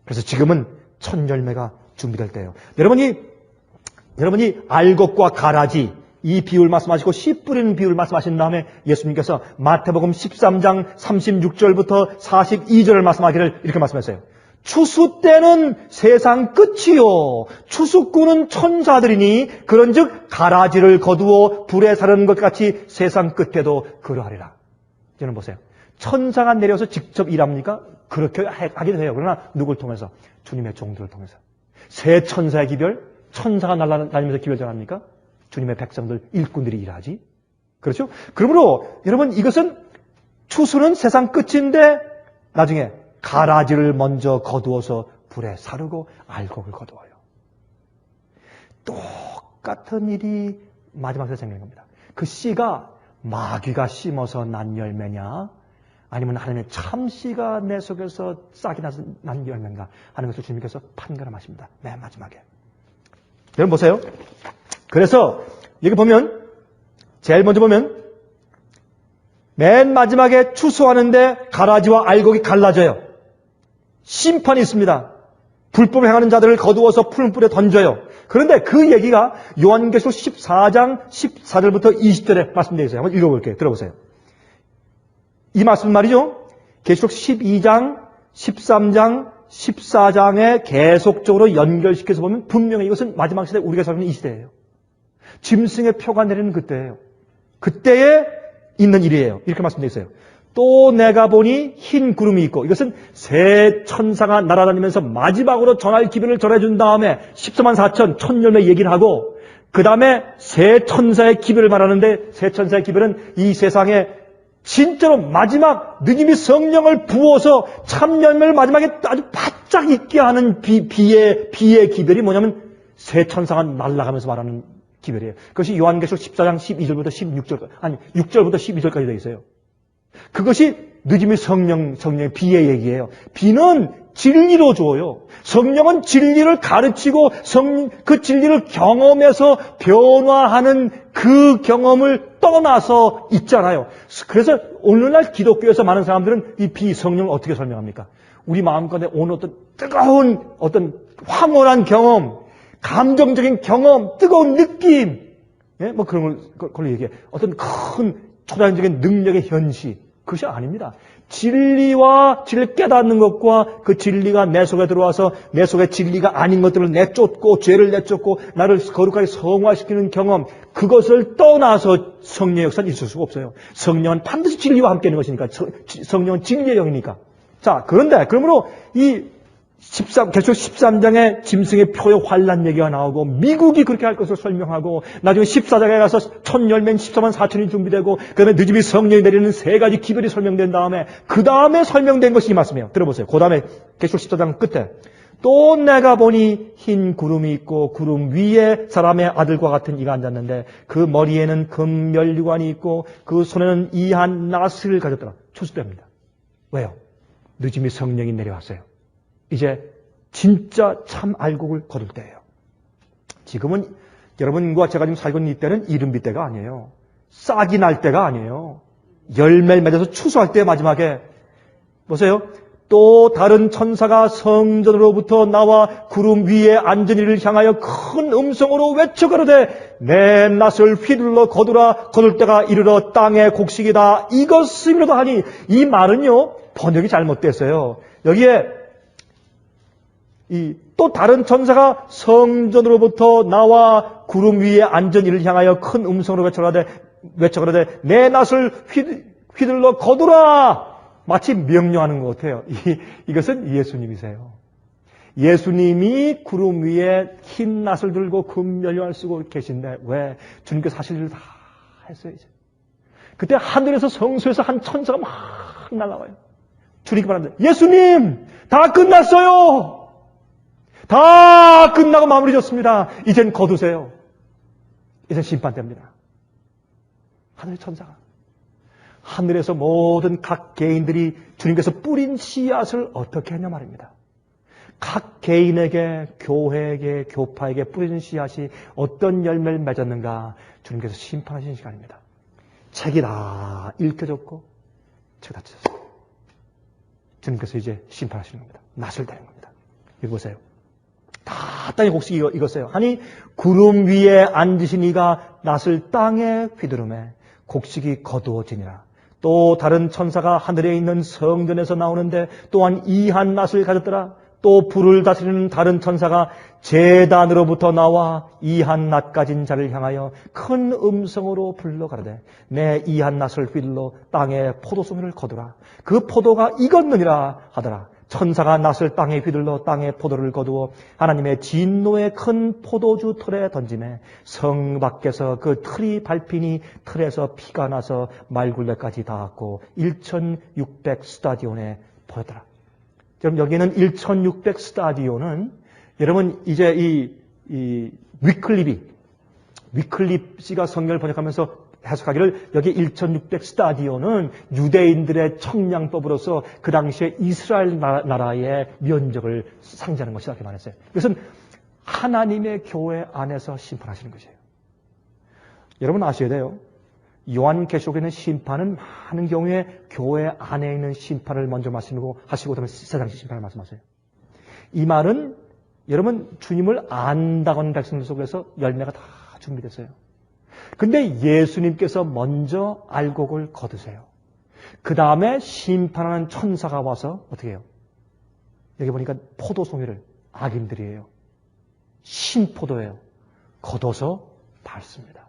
Speaker 1: 그래서 지금은 첫 열매가 준비될 때예요. 여러분이 알곡과 가라지 이 비율 말씀하시고 씨 뿌리는 비율 말씀하신 다음에 예수님께서 마태복음 13장 36절부터 42절을 말씀하기를 이렇게 말씀하셨어요. 추수 때는 세상 끝이요 추수꾼은 천사들이니 그런즉 가라지를 거두어 불에 사르는 것 같이 세상 끝에도 그러하리라. 저는 보세요. 천사가 내려서 직접 일합니까? 그렇게 하기도 해요. 그러나 누굴 통해서? 주님의 종들을 통해서. 새 천사의 기별? 천사가 날아다니면서 기별 전합니까? 주님의 백성들, 일꾼들이 일하지. 그렇죠? 그러므로 여러분 이것은 추수는 세상 끝인데 나중에 가라지를 먼저 거두어서 불에 사르고 알곡을 거두어요. 똑같은 일이 마지막에 생기는 겁니다. 그 씨가 마귀가 심어서 난 열매냐 아니면 하나님의 참 씨가 내 속에서 싹이 나서 난 열매인가 하는 것을 주님께서 판가름하십니다. 맨 마지막에. 여러분 보세요. 그래서 여기 보면 제일 먼저 보면 맨 마지막에 추수하는데 가라지와 알곡이 갈라져요. 심판이 있습니다. 불법을 행하는 자들을 거두어서 푸른 불에 던져요. 그런데 그 얘기가 요한계시록 14장 14절부터 20절에 말씀되어 있어요. 한번 읽어볼게요. 들어보세요. 이 말씀 말이죠. 계시록 12장, 13장, 14장에 계속적으로 연결시켜서 보면 분명히 이것은 마지막 시대 우리가 살고 있는 이 시대예요. 짐승의 표가 내리는 그때예요. 그때에 있는 일이에요. 이렇게 말씀되어 있어요. 또 내가 보니 흰 구름이 있고, 이것은 새 천사가 날아다니면서 마지막으로 전할 기별을 전해준 다음에 14만 4천 천열매 얘기를 하고, 그 다음에 새 천사의 기별을 말하는데, 새 천사의 기별은 이 세상에 진짜로 마지막 느낌이 성령을 부어서 참열매를 마지막에 아주 바짝 있게 하는 비의 기별이 뭐냐면 새 천사가 날아가면서 말하는 기별이에요. 그것이 요한계시록 14장 12절부터 16절, 아니 6절부터 12절까지 되어 있어요. 그것이 늦음의 성령의 비의 얘기예요. 비는 진리로 주어요. 성령은 진리를 가르치고 그 진리를 경험해서 변화하는 그 경험을 떠나서 있잖아요. 그래서 오늘날 기독교에서 많은 사람들은 이 비성령을 어떻게 설명합니까? 우리 마음가운데 오는 어떤 뜨거운 어떤 황홀한 경험, 감정적인 경험, 뜨거운 느낌, 예? 뭐 그런 걸로 얘기해. 어떤 큰 초자연적인 능력의 현시. 그것이 아닙니다. 진리와 진리를 깨닫는 것과 그 진리가 내 속에 들어와서 내 속에 진리가 아닌 것들을 내쫓고 죄를 내쫓고 나를 거룩하게 성화시키는 경험, 그것을 떠나서 성령의 역사는 있을 수가 없어요. 성령은 반드시 진리와 함께 있는 것이니까. 성령은 진리의 영이니까. 자, 그러므로 이 계시록 13장에 짐승의 표의 환란 얘기가 나오고 미국이 그렇게 할 것을 설명하고 나중에 14장에 가서 천열매인 14만 4천이 준비되고 그다음에 늦음이 성령이 내리는 세 가지 기별이 설명된 다음에 그 다음에 설명된 것이 이 말씀이에요. 들어보세요. 그 다음에 계시록 14장 끝에 또 내가 보니 흰 구름이 있고 구름 위에 사람의 아들과 같은 이가 앉았는데 그 머리에는 금면류관이 있고 그 손에는 이한 나스를 가졌더라. 추수됩니다. 왜요? 늦음이 성령이 내려왔어요. 이제 진짜 참 알곡을 거둘 때예요. 지금은 여러분과 제가 지금 살고 있는 이때는 이른비 때가 아니에요. 싹이 날 때가 아니에요. 열매를 맺어서 추수할 때 마지막에 보세요. 또 다른 천사가 성전으로부터 나와 구름 위에 앉은 이를 향하여 큰 음성으로 외쳐 가로되 내 낫을 휘둘러 거둘 때가 이르러 땅의 곡식이다. 이것이라도 하니 이 말은요 번역이 잘못됐어요. 여기에 또 다른 천사가 성전으로부터 나와 구름 위에 앉은 이를 향하여 큰 음성으로 외쳐 가로되 내 낫을 휘둘러 거두라. 마치 명령하는 것 같아요. 이것은 예수님이세요. 예수님이 구름 위에 흰 낫을 들고 금면류관을 쓰고 계신데 왜? 주님께서 하실 일을 다 했어요. 이제. 그때 하늘에서 성소에서 한 천사가 막 날아와요. 주님께 말합니다. 예수님 다 끝났어요. 다 끝나고 마무리 졌습니다. 이젠 거두세요. 이젠 심판됩니다. 하늘의 천사가. 하늘에서 모든 각 개인들이 주님께서 뿌린 씨앗을 어떻게 했냐 말입니다. 각 개인에게, 교회에게, 교파에게 뿌린 씨앗이 어떤 열매를 맺었는가 주님께서 심판하시는 시간입니다. 책이 다 읽혀졌고 책이 다 찢었어요. 주님께서 이제 심판하시는 겁니다. 낫을 대는 겁니다. 여기 보세요. 다 땅에 곡식이 익었어요. 하니 구름 위에 앉으신 이가 낫을 땅에 휘두르매 곡식이 거두어지니라. 또 다른 천사가 하늘에 있는 성전에서 나오는데 또한 이한 낫을 가졌더라. 또 불을 다스리는 다른 천사가 제단으로부터 나와 이한 낫 가진 자를 향하여 큰 음성으로 불러 가로되 내 이한 낫을 휘둘러 땅에 포도송이를 거두라. 그 포도가 익었느니라 하더라. 천사가 낫을 땅에 휘둘러 땅에 포도를 거두어 하나님의 진노의 큰 포도주 틀에 던지매 성 밖에서 그 틀이 밟히니 틀에서 피가 나서 말굴레까지 닿았고 1600 스타디온에 보였더라. 여러분 여기는 1600 스타디온은 여러분 이제 이 위클립 씨가 성경을 번역하면서 해석하기를 여기 1600 스타디온은 유대인들의 청량법으로서 그 당시에 이스라엘 나라의 면적을 상징하는 것이다 이렇게 말했어요. 이것은 하나님의 교회 안에서 심판하시는 것이에요. 여러분 아셔야 돼요. 요한계시록에는 심판은 많은 경우에 교회 안에 있는 심판을 먼저 하시고 그다음에 세상 심판을 말씀하세요. 이 말은 여러분 주님을 안다고는 백성들 속에서 열매가 다 준비됐어요. 근데 예수님께서 먼저 알곡을 거두세요. 그 다음에 심판하는 천사가 와서 어떻게 해요? 여기 보니까 포도송이를 악인들이에요. 신포도예요. 걷어서 닳습니다.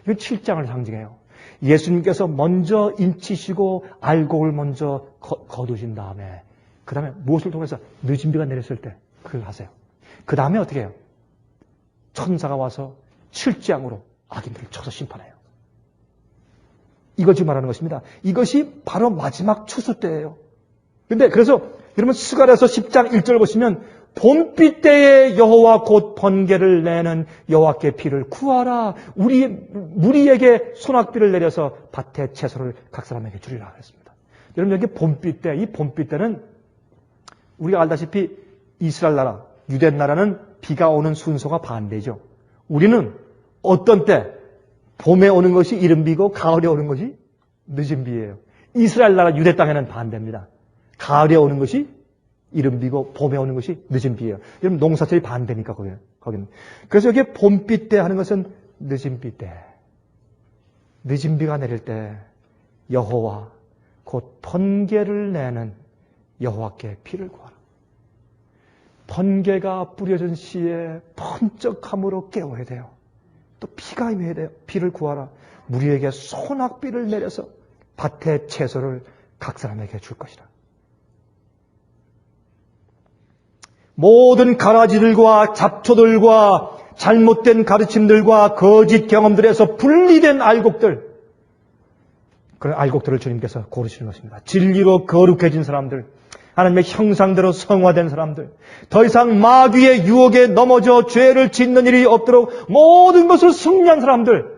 Speaker 1: 이건 7장을 상징해요. 예수님께서 먼저 인치시고 알곡을 먼저 거두신 다음에 그 다음에 무엇을 통해서 늦은 비가 내렸을 때 그걸 하세요. 그 다음에 어떻게 해요? 천사가 와서 칠지앙으로 악인들을 쳐서 심판해요. 이걸 지금 말하는 것입니다. 이것이 바로 마지막 추수 때예요. 근데 그래서 여러분 스가랴서 10장 1절 보시면 봄비 때에 여호와 곧 번개를 내는 여호와께 비를 구하라. 무리에게 소낙비를 내려서 밭에 채소를 각 사람에게 주리라 했습니다. 여러분 여기 봄비 때, 이 봄비 때는 우리가 알다시피 이스라엘 나라, 유대 나라는 비가 오는 순서가 반대죠. 우리는 어떤 때 봄에 오는 것이 이른 비고 가을에 오는 것이 늦은 비예요. 이스라엘 나라 유대 땅에는 반대입니다. 가을에 오는 것이 이른 비고 봄에 오는 것이 늦은 비예요. 여러분 농사철이 반대니까 거기는. 그래서 여기 봄비 때 하는 것은 늦은 비 때. 늦은 비가 내릴 때 여호와 곧 번개를 내는 여호와께 비를 구하라. 번개가 뿌려진 시에 번쩍함으로 깨워야 돼요. 또 비가 임해야 돼요. 비를 구하라. 무리에게 소낙비를 내려서 밭에 채소를 각 사람에게 줄 것이라. 모든 가라지들과 잡초들과 잘못된 가르침들과 거짓 경험들에서 분리된 알곡들, 그런 알곡들을 주님께서 고르시는 것입니다. 진리로 거룩해진 사람들, 하나님의 형상대로 성화된 사람들, 더 이상 마귀의 유혹에 넘어져 죄를 짓는 일이 없도록 모든 것을 승리한 사람들,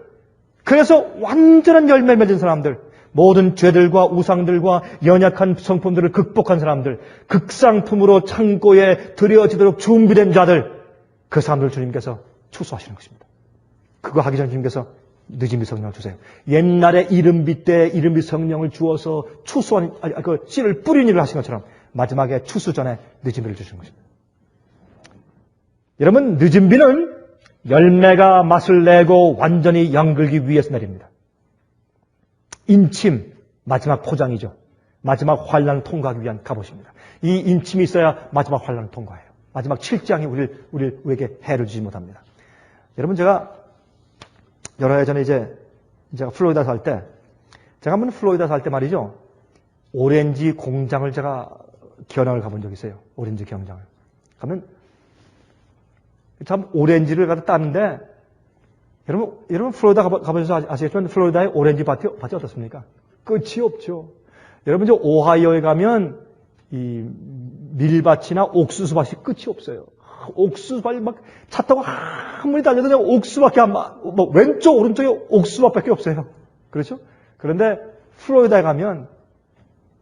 Speaker 1: 그래서 완전한 열매 맺은 사람들, 모든 죄들과 우상들과 연약한 성품들을 극복한 사람들, 극상품으로 창고에 들여지도록 준비된 자들, 그 사람들 주님께서 추수하시는 것입니다. 그거 하기 전에 주님께서 늦은비 성령을 주세요. 옛날에 이른비 때 이른비 성령을 주어서 추수한, 그 씨를 뿌린 일을 하신 것처럼 마지막에 추수 전에 늦은비를 주시는 것입니다. 여러분, 늦은비는 열매가 맛을 내고 완전히 연글기 위해서 내립니다. 인침, 마지막 포장이죠. 마지막 환란을 통과하기 위한 갑옷입니다. 이 인침이 있어야 마지막 환란을 통과해요. 마지막 7장이 우리에게 해를 주지 못합니다. 여러분, 제가 여러 해 전에 제가 플로리다 살 때, 제가 한번 플로리다 살 때 말이죠. 오렌지 공장을 제가 견학을 가본 적이 있어요. 오렌지 경장을. 가면 참 오렌지를 갖다 따는데, 여러분 플로리다 가보셔서 아시겠지만 플로리다의 오렌지 밭이 어떻습니까? 끝이 없죠. 여러분 저 오하이오에 가면 이 밀밭이나 옥수수밭이 끝이 없어요. 옥수수밭이 막 차 타고 아무리 달려도 그냥 옥수수밖에 뭐 왼쪽 오른쪽에 옥수수밭밖에 없어요. 그렇죠? 그런데 플로리다에 가면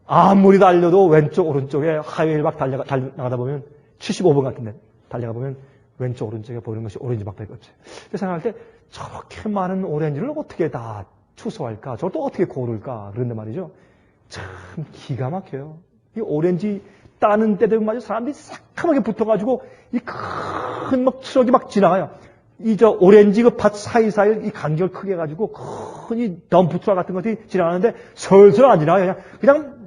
Speaker 1: 아무리 달려도 왼쪽 오른쪽에 하이웨이를 막 달려가다 보면 75번 같은데 달려가 보면 왼쪽 오른쪽에 보이는 것이 오렌지밖에 없어요. 그래서 생각할 때 저렇게 많은 오렌지를 어떻게 다 추수할까? 저걸 또 어떻게 고를까? 그런데 말이죠. 참 기가 막혀요. 이 오렌지 따는 때 되면 말이죠. 사람들이 새카맣게 붙어가지고 이 큰 막 트럭이 막 지나가요. 이 저 오렌지 그 밭 사이사이 이 간격을 크게 해가지고 큰 이 덤프 트럭 같은 것들이 지나가는데 설설 안 지나가요. 그냥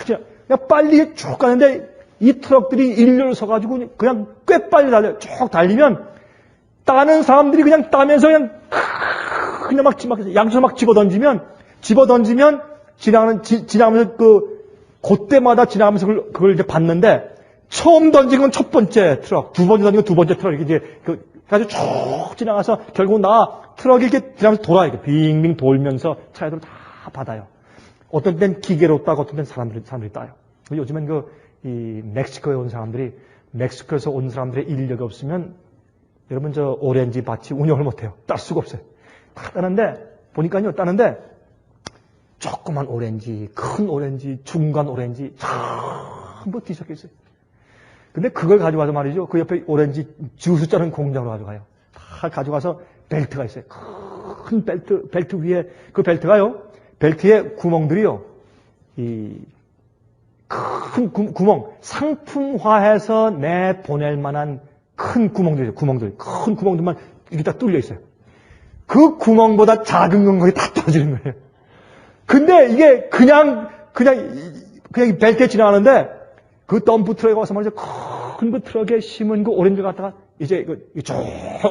Speaker 1: 그냥 빨리 쭉 가는데 이 트럭들이 일렬로 서가지고 그냥 꽤 빨리 달려요. 쭉 달리면 따는 사람들이 그냥 따면서 그냥 막 양손 막 집어던지면 지나가면서 그때마다 지나가면서 그걸 이제 봤는데 처음 던진 건 첫 번째 트럭, 두 번째 던진 건 두 번째 트럭 이렇게 이제 가지고 쭉 지나가서 결국 트럭이 이렇게 지나면서 돌아요. 이렇게 빙빙 돌면서 차에들 다 받아요. 어떤 땐 기계로 따고 어떤 땐 사람들이 따요. 요즘엔 이 멕시코에 온 사람들이 멕시코에서 온 사람들의 인력이 없으면 여러분 저 오렌지 밭이 운영을 못해요. 딸 수가 없어요. 다 따는데 조그만 오렌지, 큰 오렌지, 중간 오렌지 전부 뒤섞여 있어요. 근데 그걸 가져와서 말이죠. 그 옆에 오렌지 주스 짜는 공장으로 가져가요. 다 가져가서 벨트가 있어요. 큰 벨트 위에 그 벨트가요. 벨트에 구멍들이요. 이 큰 구멍, 상품화해서 내보낼 만한 큰 구멍들, 큰 구멍들만 이렇게 다 뚫려 있어요. 그 구멍보다 작은 건물이 다 떨어지는 거예요. 근데 이게 그냥 벨트에 지나가는데 그 덤프 트럭에 와서 말이죠. 큰 그 트럭에 심은 그 오렌지 갖다가 이제 쫙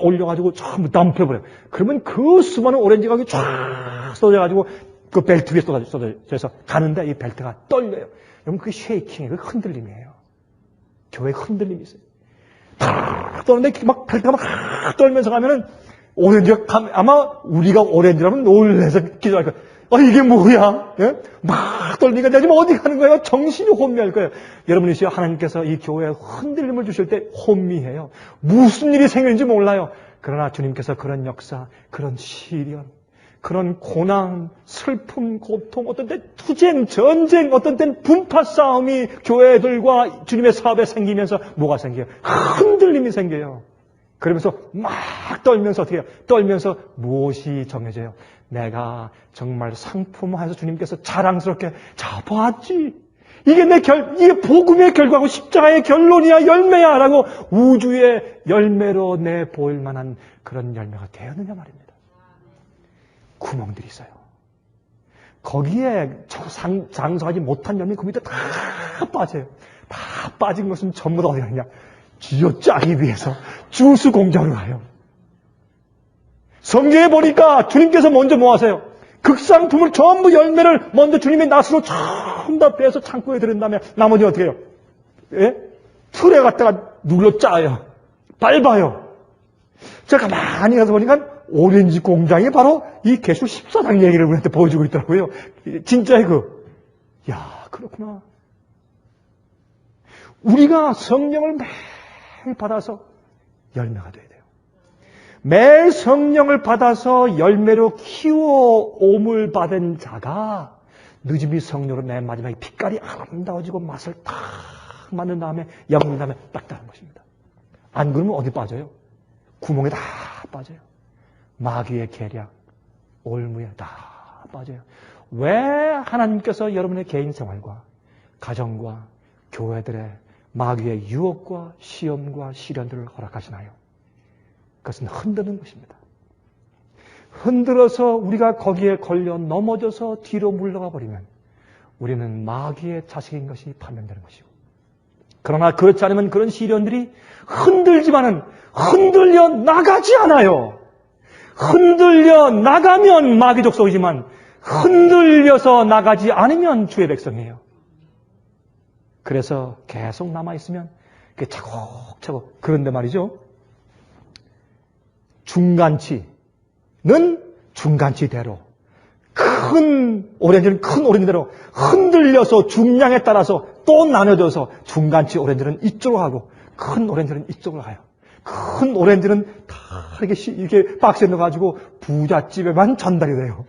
Speaker 1: 올려가지고 전부 덤펴버려요. 그러면 그 수많은 오렌지 가격이 쫙 쏟아져가지고 그 벨트 위에 쏟아져서 가는데 이 벨트가 떨려요. 여러분 그게 쉐이킹이에요. 그게 흔들림이에요. 교회에 흔들림이 있어요. 탁 떠는데 막 벨트가 막 떨면서 가면은 오렌지가 아마 우리가 오렌지라면 놀래서 기도할 거예요. 이게 뭐야? 예? 막 떨리니까 내가 지금 어디 가는 거예요? 정신이 혼미할 거예요. 여러분이시여 하나님께서 이 교회에 흔들림을 주실 때 혼미해요. 무슨 일이 생기는지 몰라요. 그러나 주님께서 그런 역사, 그런 시련, 그런 고난, 슬픔, 고통, 어떤 때 투쟁, 전쟁, 어떤 때는 분파 싸움이 교회들과 주님의 사업에 생기면서 뭐가 생겨요? 흔들림이 생겨요. 그러면서 막 떨면서 어떻게 해요? 떨면서 무엇이 정해져요? 내가 정말 상품화해서 주님께서 자랑스럽게 자 봤지? 이게 이게 복음의 결과고 십자가의 결론이야, 열매야 라고 우주의 열매로 내보일 만한 그런 열매가 되었느냐 말입니다. 구멍들이 있어요. 거기에 장사하지 못한 열매 그 밑에 다 빠져요. 다 빠진 것은 전부 다 어디 가느냐? 쥐어짜기 위해서 주스 공장으로 가요. 성경에 보니까 주님께서 먼저 뭐 하세요? 극상품을 전부 열매를 먼저 주님의 낫으로 전부 다 빼서 창고에 들은 다음에 나머지 어떻게 해요? 예? 틀에 갖다가 눌러 짜요. 밟아요. 제가 가만히 가서 보니까 오렌지 공장이 바로 이 계수 14장 얘기를 우리한테 보여주고 있더라고요. 진짜의 야, 그렇구나. 우리가 성령을 매일 받아서 열매가 돼야 돼요. 매일 성령을 받아서 열매로 키워 오물 받은 자가 늦음이 성령으로 맨 마지막에 빛깔이 아름다워지고 맛을 탁 만든 다음에 엮는 다음에 딱 따는 것입니다. 안 그러면 어디 빠져요? 구멍에 다 빠져요. 마귀의 계략, 올무에 다 빠져요. 왜 하나님께서 여러분의 개인 생활과 가정과 교회들의 마귀의 유혹과 시험과 시련들을 허락하시나요? 그것은 흔드는 것입니다. 흔들어서 우리가 거기에 걸려 넘어져서 뒤로 물러가 버리면 우리는 마귀의 자식인 것이 판명되는 것이고, 그러나 그렇지 않으면 그런 시련들이 흔들지만은 흔들려 나가지 않아요. 흔들려 나가면 마귀적 속이지만 흔들려서 나가지 않으면 주의 백성이에요. 그래서 계속 남아있으면 그게 차곡차곡. 그런데 말이죠. 중간치는 중간치대로, 큰 오렌지는 큰 오렌지대로 흔들려서 중량에 따라서 또 나눠져서 중간치 오렌지는 이쪽으로 가고 큰 오렌지는 이쪽으로 가요. 큰 오렌지는 다 이렇게 박스에 넣어가지고 부잣집에만 전달이 돼요.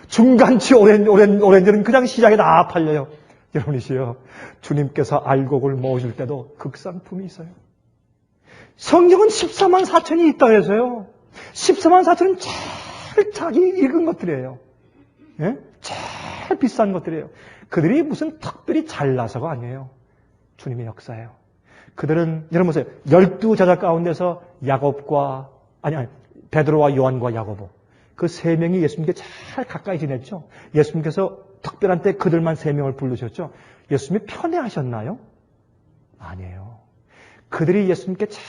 Speaker 1: 중간치 오렌지는 그냥 시장에 다 팔려요. 여러분이시여, 주님께서 알곡을 모으실 때도 극상품이 있어요. 성경은 14만 4천이 있다 해서요. 14만 4천은 제일 자기 읽은 것들이에요. 예? 제일 비싼 것들이에요. 그들이 무슨 특별히 잘나서가 아니에요. 주님의 역사예요. 그들은 여러분 보세요. 12제자 가운데서 야곱과 베드로와 요한과 야고보, 그 세 명이 예수님께 잘 가까이 지냈죠. 예수님께서 특별한 때 그들만 세 명을 부르셨죠. 예수님이 편애하셨나요? 아니에요. 그들이 예수님께 잘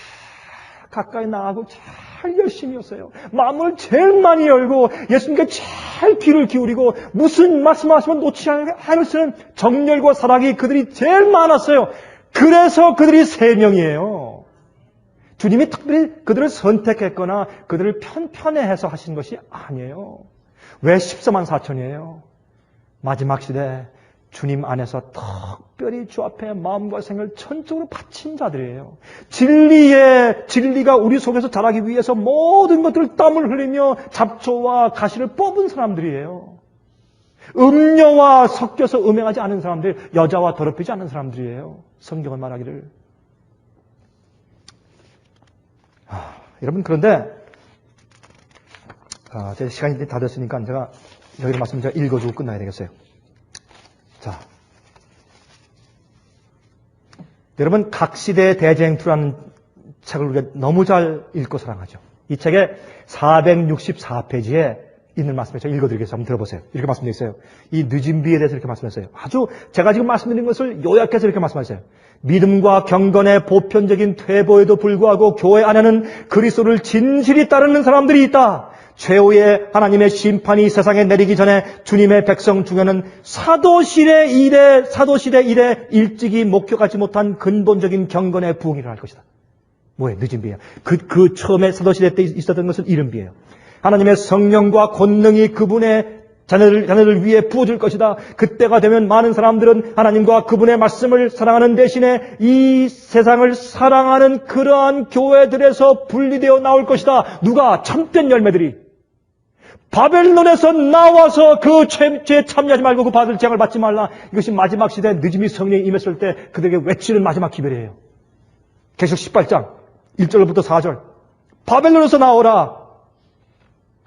Speaker 1: 가까이 나가고 잘 열심히 했어요. 마음을 제일 많이 열고 예수님께 잘 귀를 기울이고 무슨 말씀하시면 놓지 않을 수 있는 정열과 사랑이 그들이 제일 많았어요. 그래서 그들이 세 명이에요. 주님이 특별히 그들을 선택했거나 그들을 편애해서 하신 것이 아니에요. 왜 14만 4천이에요? 마지막 시대 주님 안에서 특별히 주 앞에 마음과 생을 전적으로 바친 자들이에요. 진리가 우리 속에서 자라기 위해서 모든 것들을 땀을 흘리며 잡초와 가시를 뽑은 사람들이에요. 음녀와 섞여서 음행하지 않은 사람들, 여자와 더럽히지 않은 사람들이에요. 성경은 말하기를. 여러분, 그런데 제 시간이 다 됐으니까 제가 여기 말씀 제가 읽어주고 끝나야 되겠어요. 자, 여러분, 각 시대의 대쟁투라는 책을 우리가 너무 잘 읽고 사랑하죠. 이 책의 464페이지에 있는 말씀에 제가 읽어드리겠습니다. 한번 들어보세요. 이렇게 말씀되어 있어요. 이 늦은 비에 대해서 이렇게 말씀했어요. 아주 제가 지금 말씀드린 것을 요약해서 이렇게 말씀하세요. 믿음과 경건의 보편적인 퇴보에도 불구하고 교회 안에는 그리스도를 진실히 따르는 사람들이 있다. 최후의 하나님의 심판이 세상에 내리기 전에 주님의 백성 중에는 사도시대 일에 일찍이 목격하지 못한 근본적인 경건의 부흥이 일어날 것이다. 뭐예요? 늦은 비예요. 그 처음에 사도시대 때 있었던 것은 이른 비예요. 하나님의 성령과 권능이 그분의 자녀들 위에 부어질 것이다. 그때가 되면 많은 사람들은 하나님과 그분의 말씀을 사랑하는 대신에 이 세상을 사랑하는 그러한 교회들에서 분리되어 나올 것이다. 누가? 참된 열매들이. 바벨론에서 나와서 그 죄에 참여하지 말고 그 받을 재앙을 받지 말라. 이것이 마지막 시대에 늦음이 성령이 임했을 때 그들에게 외치는 마지막 기별이에요. 계시록 18장 1절부터 4절. 바벨론에서 나오라.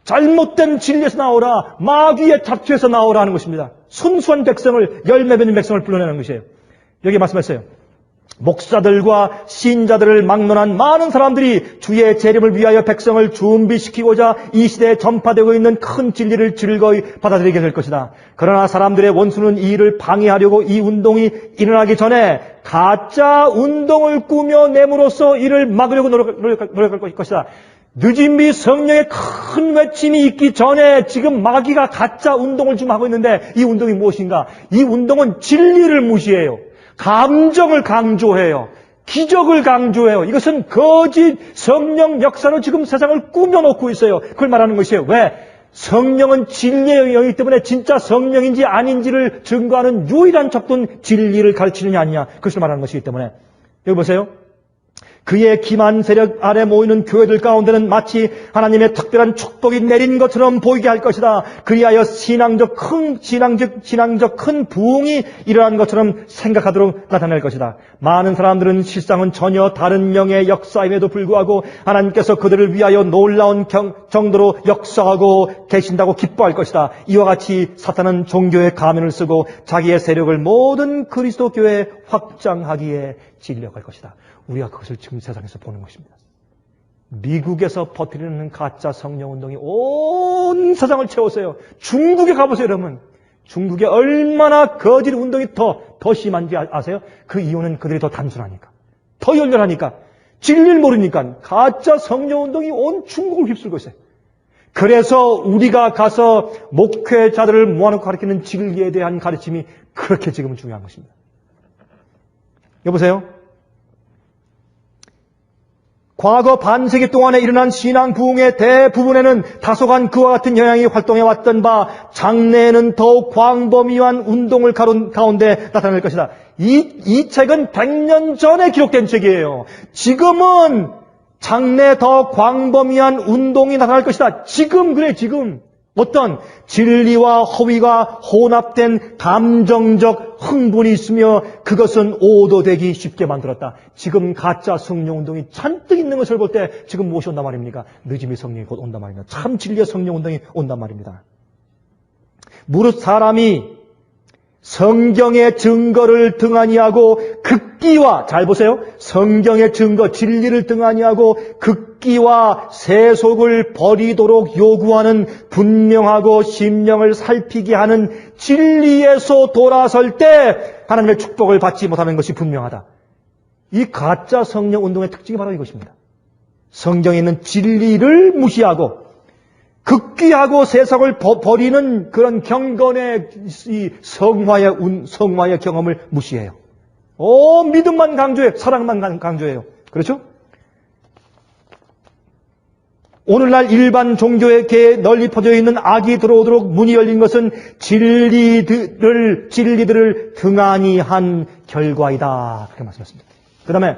Speaker 1: 잘못된 진리에서 나오라. 마귀의 잡초에서 나오라 하는 것입니다. 순수한 백성을, 열매 맺는 백성을 불러내는 것이에요. 여기 말씀했어요. 목사들과 신자들을 막론한 많은 사람들이 주의 재림을 위하여 백성을 준비시키고자 이 시대에 전파되고 있는 큰 진리를 즐거이 받아들이게 될 것이다. 그러나 사람들의 원수는 이 일을 방해하려고 이 운동이 일어나기 전에 가짜 운동을 꾸며냄으로써 이를 막으려고 노력할 것이다. 늦은 비 성령의 큰 외침이 있기 전에 지금 마귀가 가짜 운동을 좀 하고 있는데 이 운동이 무엇인가? 이 운동은 진리를 무시해요. 감정을 강조해요. 기적을 강조해요. 이것은 거짓 성령 역사로 지금 세상을 꾸며놓고 있어요. 그걸 말하는 것이에요. 왜? 성령은 진리의 영이기 때문에 진짜 성령인지 아닌지를 증거하는 유일한 척도는 진리를 가르치느냐 아니냐. 그것을 말하는 것이기 때문에. 여기 보세요. 그의 기만 세력 아래 모이는 교회들 가운데는 마치 하나님의 특별한 축복이 내린 것처럼 보이게 할 것이다. 그리하여 신앙적 큰 부흥이 일어난 것처럼 생각하도록 나타낼 것이다. 많은 사람들은 실상은 전혀 다른 영의 역사임에도 불구하고 하나님께서 그들을 위하여 놀라운 정도로 역사하고 계신다고 기뻐할 것이다. 이와 같이 사탄은 종교의 가면을 쓰고 자기의 세력을 모든 그리스도 교회에 확장하기에 진력할 것이다. 우리가 그것을 지금 세상에서 보는 것입니다. 미국에서 버티는 가짜 성령운동이 온 세상을 채웠어요. 중국에 가보세요, 여러분. 중국에 얼마나 거짓 운동이 더 심한지 아세요? 그 이유는 그들이 더 단순하니까. 더 열렬하니까. 진리를 모르니까. 가짜 성령운동이 온 중국을 휩쓸고 있어요. 그래서 우리가 가서 목회자들을 모아놓고 가르치는 진리에 대한 가르침이 그렇게 지금은 중요한 것입니다. 여보세요? 과거 반세기 동안에 일어난 신앙 부흥의 대부분에는 다소간 그와 같은 영향이 활동해왔던 바 장래에는 더욱 광범위한 운동을 가운데 나타날 것이다. 이 책은 100년 전에 기록된 책이에요. 지금은 장래 더 광범위한 운동이 나타날 것이다. 지금 그래, 지금. 어떤 진리와 허위가 혼합된 감정적 흥분이 있으며 그것은 오도되기 쉽게 만들었다. 지금 가짜 성령운동이 잔뜩 있는 것을 볼 때 지금 무엇이 온단 말입니까? 늦음이 성령이 곧 온단 말입니다. 참 진리의 성령운동이 온단 말입니다. 무릇 사람이 성경의 증거를 등한히하고 극기와, 잘 보세요. 성경의 증거, 진리를 등한히하고 극기와 세속을 버리도록 요구하는 분명하고 심령을 살피게 하는 진리에서 돌아설 때 하나님의 축복을 받지 못하는 것이 분명하다. 이 가짜 성령 운동의 특징이 바로 이것입니다. 성경에 있는 진리를 무시하고 극기하고 세상을 버리는 그런 경건의 이 성화의 경험을 무시해요. 믿음만 강조해요. 사랑만 강조해요. 그렇죠? 오늘날 일반 종교계에 널리 퍼져 있는 악이 들어오도록 문이 열린 것은 진리들을 등한히 한 결과이다. 그렇게 말씀했습니다. 그 다음에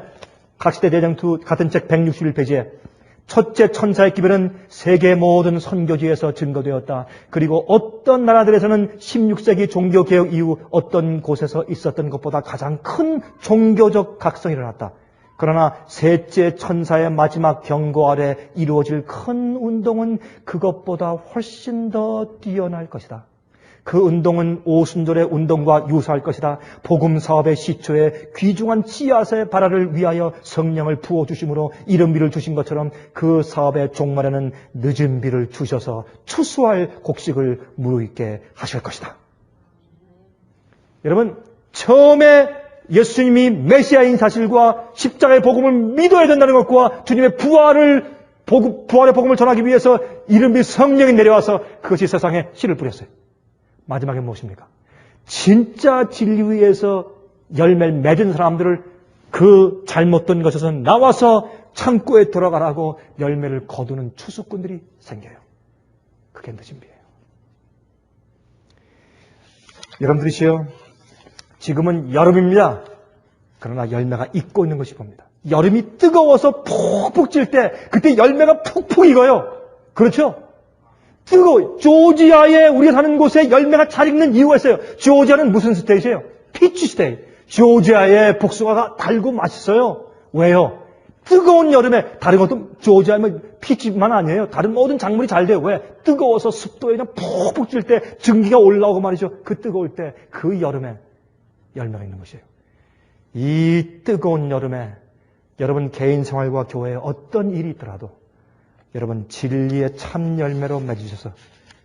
Speaker 1: 각시대 대장투 같은 책 161페이지에 첫째 천사의 기별은 세계 모든 선교지에서 증거되었다. 그리고 어떤 나라들에서는 16세기 종교개혁 이후 어떤 곳에서 있었던 것보다 가장 큰 종교적 각성이 일어났다. 그러나 셋째 천사의 마지막 경고 아래 이루어질 큰 운동은 그것보다 훨씬 더 뛰어날 것이다. 그 운동은 오순절의 운동과 유사할 것이다. 복음 사업의 시초에 귀중한 씨앗의 발화를 위하여 성령을 부어주심으로 이른 비를 주신 것처럼 그 사업의 종말에는 늦은 비를 주셔서 추수할 곡식을 무르익게 하실 것이다. 여러분, 처음에 예수님이 메시아인 사실과 십자가의 복음을 믿어야 된다는 것과 주님의 부활의 복음을 전하기 위해서 이른비 성령이 내려와서 그것이 세상에 씨를 뿌렸어요. 마지막에 무엇입니까? 진짜 진리 위에서 열매를 맺은 사람들을 그 잘못된 것에서 나와서 창고에 들어가라고 열매를 거두는 추수꾼들이 생겨요. 그게 늦은 비예요. 여러분들이시여, 지금은 여름입니다. 그러나 열매가 익고 있는 것이 봅니다. 여름이 뜨거워서 푹푹 찔 때 그때 열매가 푹푹 익어요. 그렇죠? 뜨거워. 조지아에 우리가 사는 곳에 열매가 잘 익는 이유가 있어요. 조지아는 무슨 스테이트예요? 피치 스테이트. 조지아의 복숭아가 달고 맛있어요. 왜요? 뜨거운 여름에, 다른 것도 조지아면 피치만 아니에요. 다른 모든 작물이 잘 돼요. 왜? 뜨거워서 습도에 그냥 푹푹 찔 때 증기가 올라오고 말이죠. 그 뜨거울 때 그 여름에 열매가 있는 것이에요. 이 뜨거운 여름에 여러분 개인 생활과 교회에 어떤 일이 있더라도 여러분 진리의 참 열매로 맺으셔서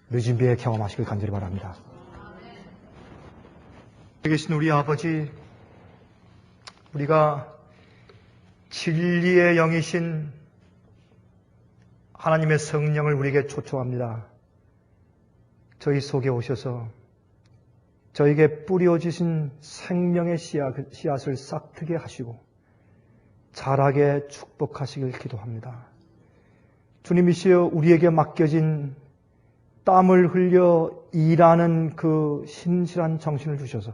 Speaker 1: 늦은 비에 경험하시길 간절히 바랍니다. 여기 계신 우리 아버지, 우리가 진리의 영이신 하나님의 성령을 우리에게 초청합니다. 저희 속에 오셔서 저에게 뿌려주신 생명의 씨앗을 싹트게 하시고 자라게 축복하시길 기도합니다. 주님이시여, 우리에게 맡겨진 땀을 흘려 일하는 그 신실한 정신을 주셔서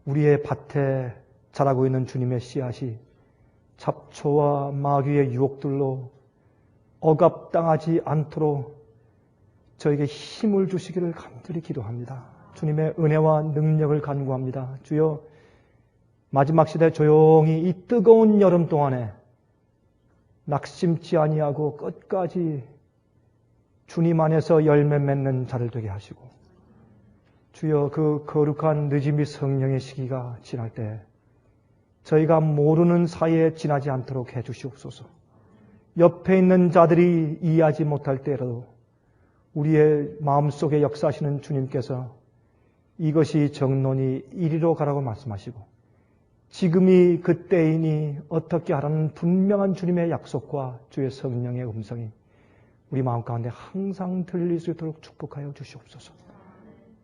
Speaker 1: 우리의 밭에 자라고 있는 주님의 씨앗이 잡초와 마귀의 유혹들로 억압당하지 않도록 저에게 힘을 주시기를 간절히 기도합니다. 주님의 은혜와 능력을 간구합니다. 주여, 마지막 시대 조용히 이 뜨거운 여름 동안에 낙심치 아니하고 끝까지 주님 안에서 열매 맺는 자를 되게 하시고, 주여, 그 거룩한 늦음이 성령의 시기가 지날 때 저희가 모르는 사이에 지나지 않도록 해 주시옵소서. 옆에 있는 자들이 이해하지 못할 때라도 우리의 마음속에 역사하시는 주님께서 이것이 정론이 이리로 가라고 말씀하시고 지금이 그때이니 어떻게 하라는 분명한 주님의 약속과 주의 성령의 음성이 우리 마음 가운데 항상 들릴 수 있도록 축복하여 주시옵소서.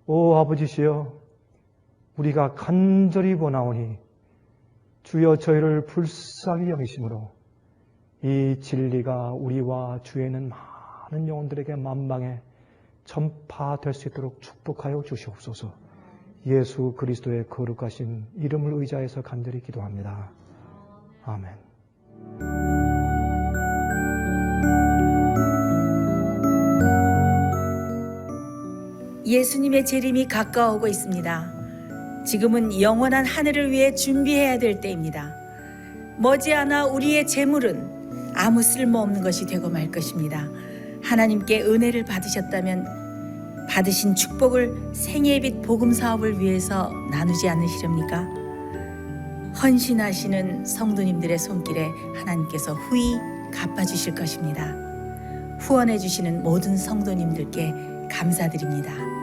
Speaker 1: 오 아버지시여, 우리가 간절히 원하오니 주여 저희를 불쌍히 여기심으로 이 진리가 우리와 주에 있는 많은 영혼들에게 만방에 전파될 수 있도록 축복하여 주시옵소서. 예수 그리스도의 거룩하신 이름을 의지해서 간절히 기도합니다. 아멘.
Speaker 2: 예수님의 재림이 가까워오고 있습니다. 지금은 영원한 하늘을 위해 준비해야 될 때입니다. 머지않아 우리의 재물은 아무 쓸모없는 것이 되고 말 것입니다. 하나님께 은혜를 받으셨다면 받으신 축복을 생애의 빛 복음 사업을 위해서 나누지 않으시렵니까? 헌신하시는 성도님들의 손길에 하나님께서 후히 갚아주실 것입니다. 후원해 주시는 모든 성도님들께 감사드립니다.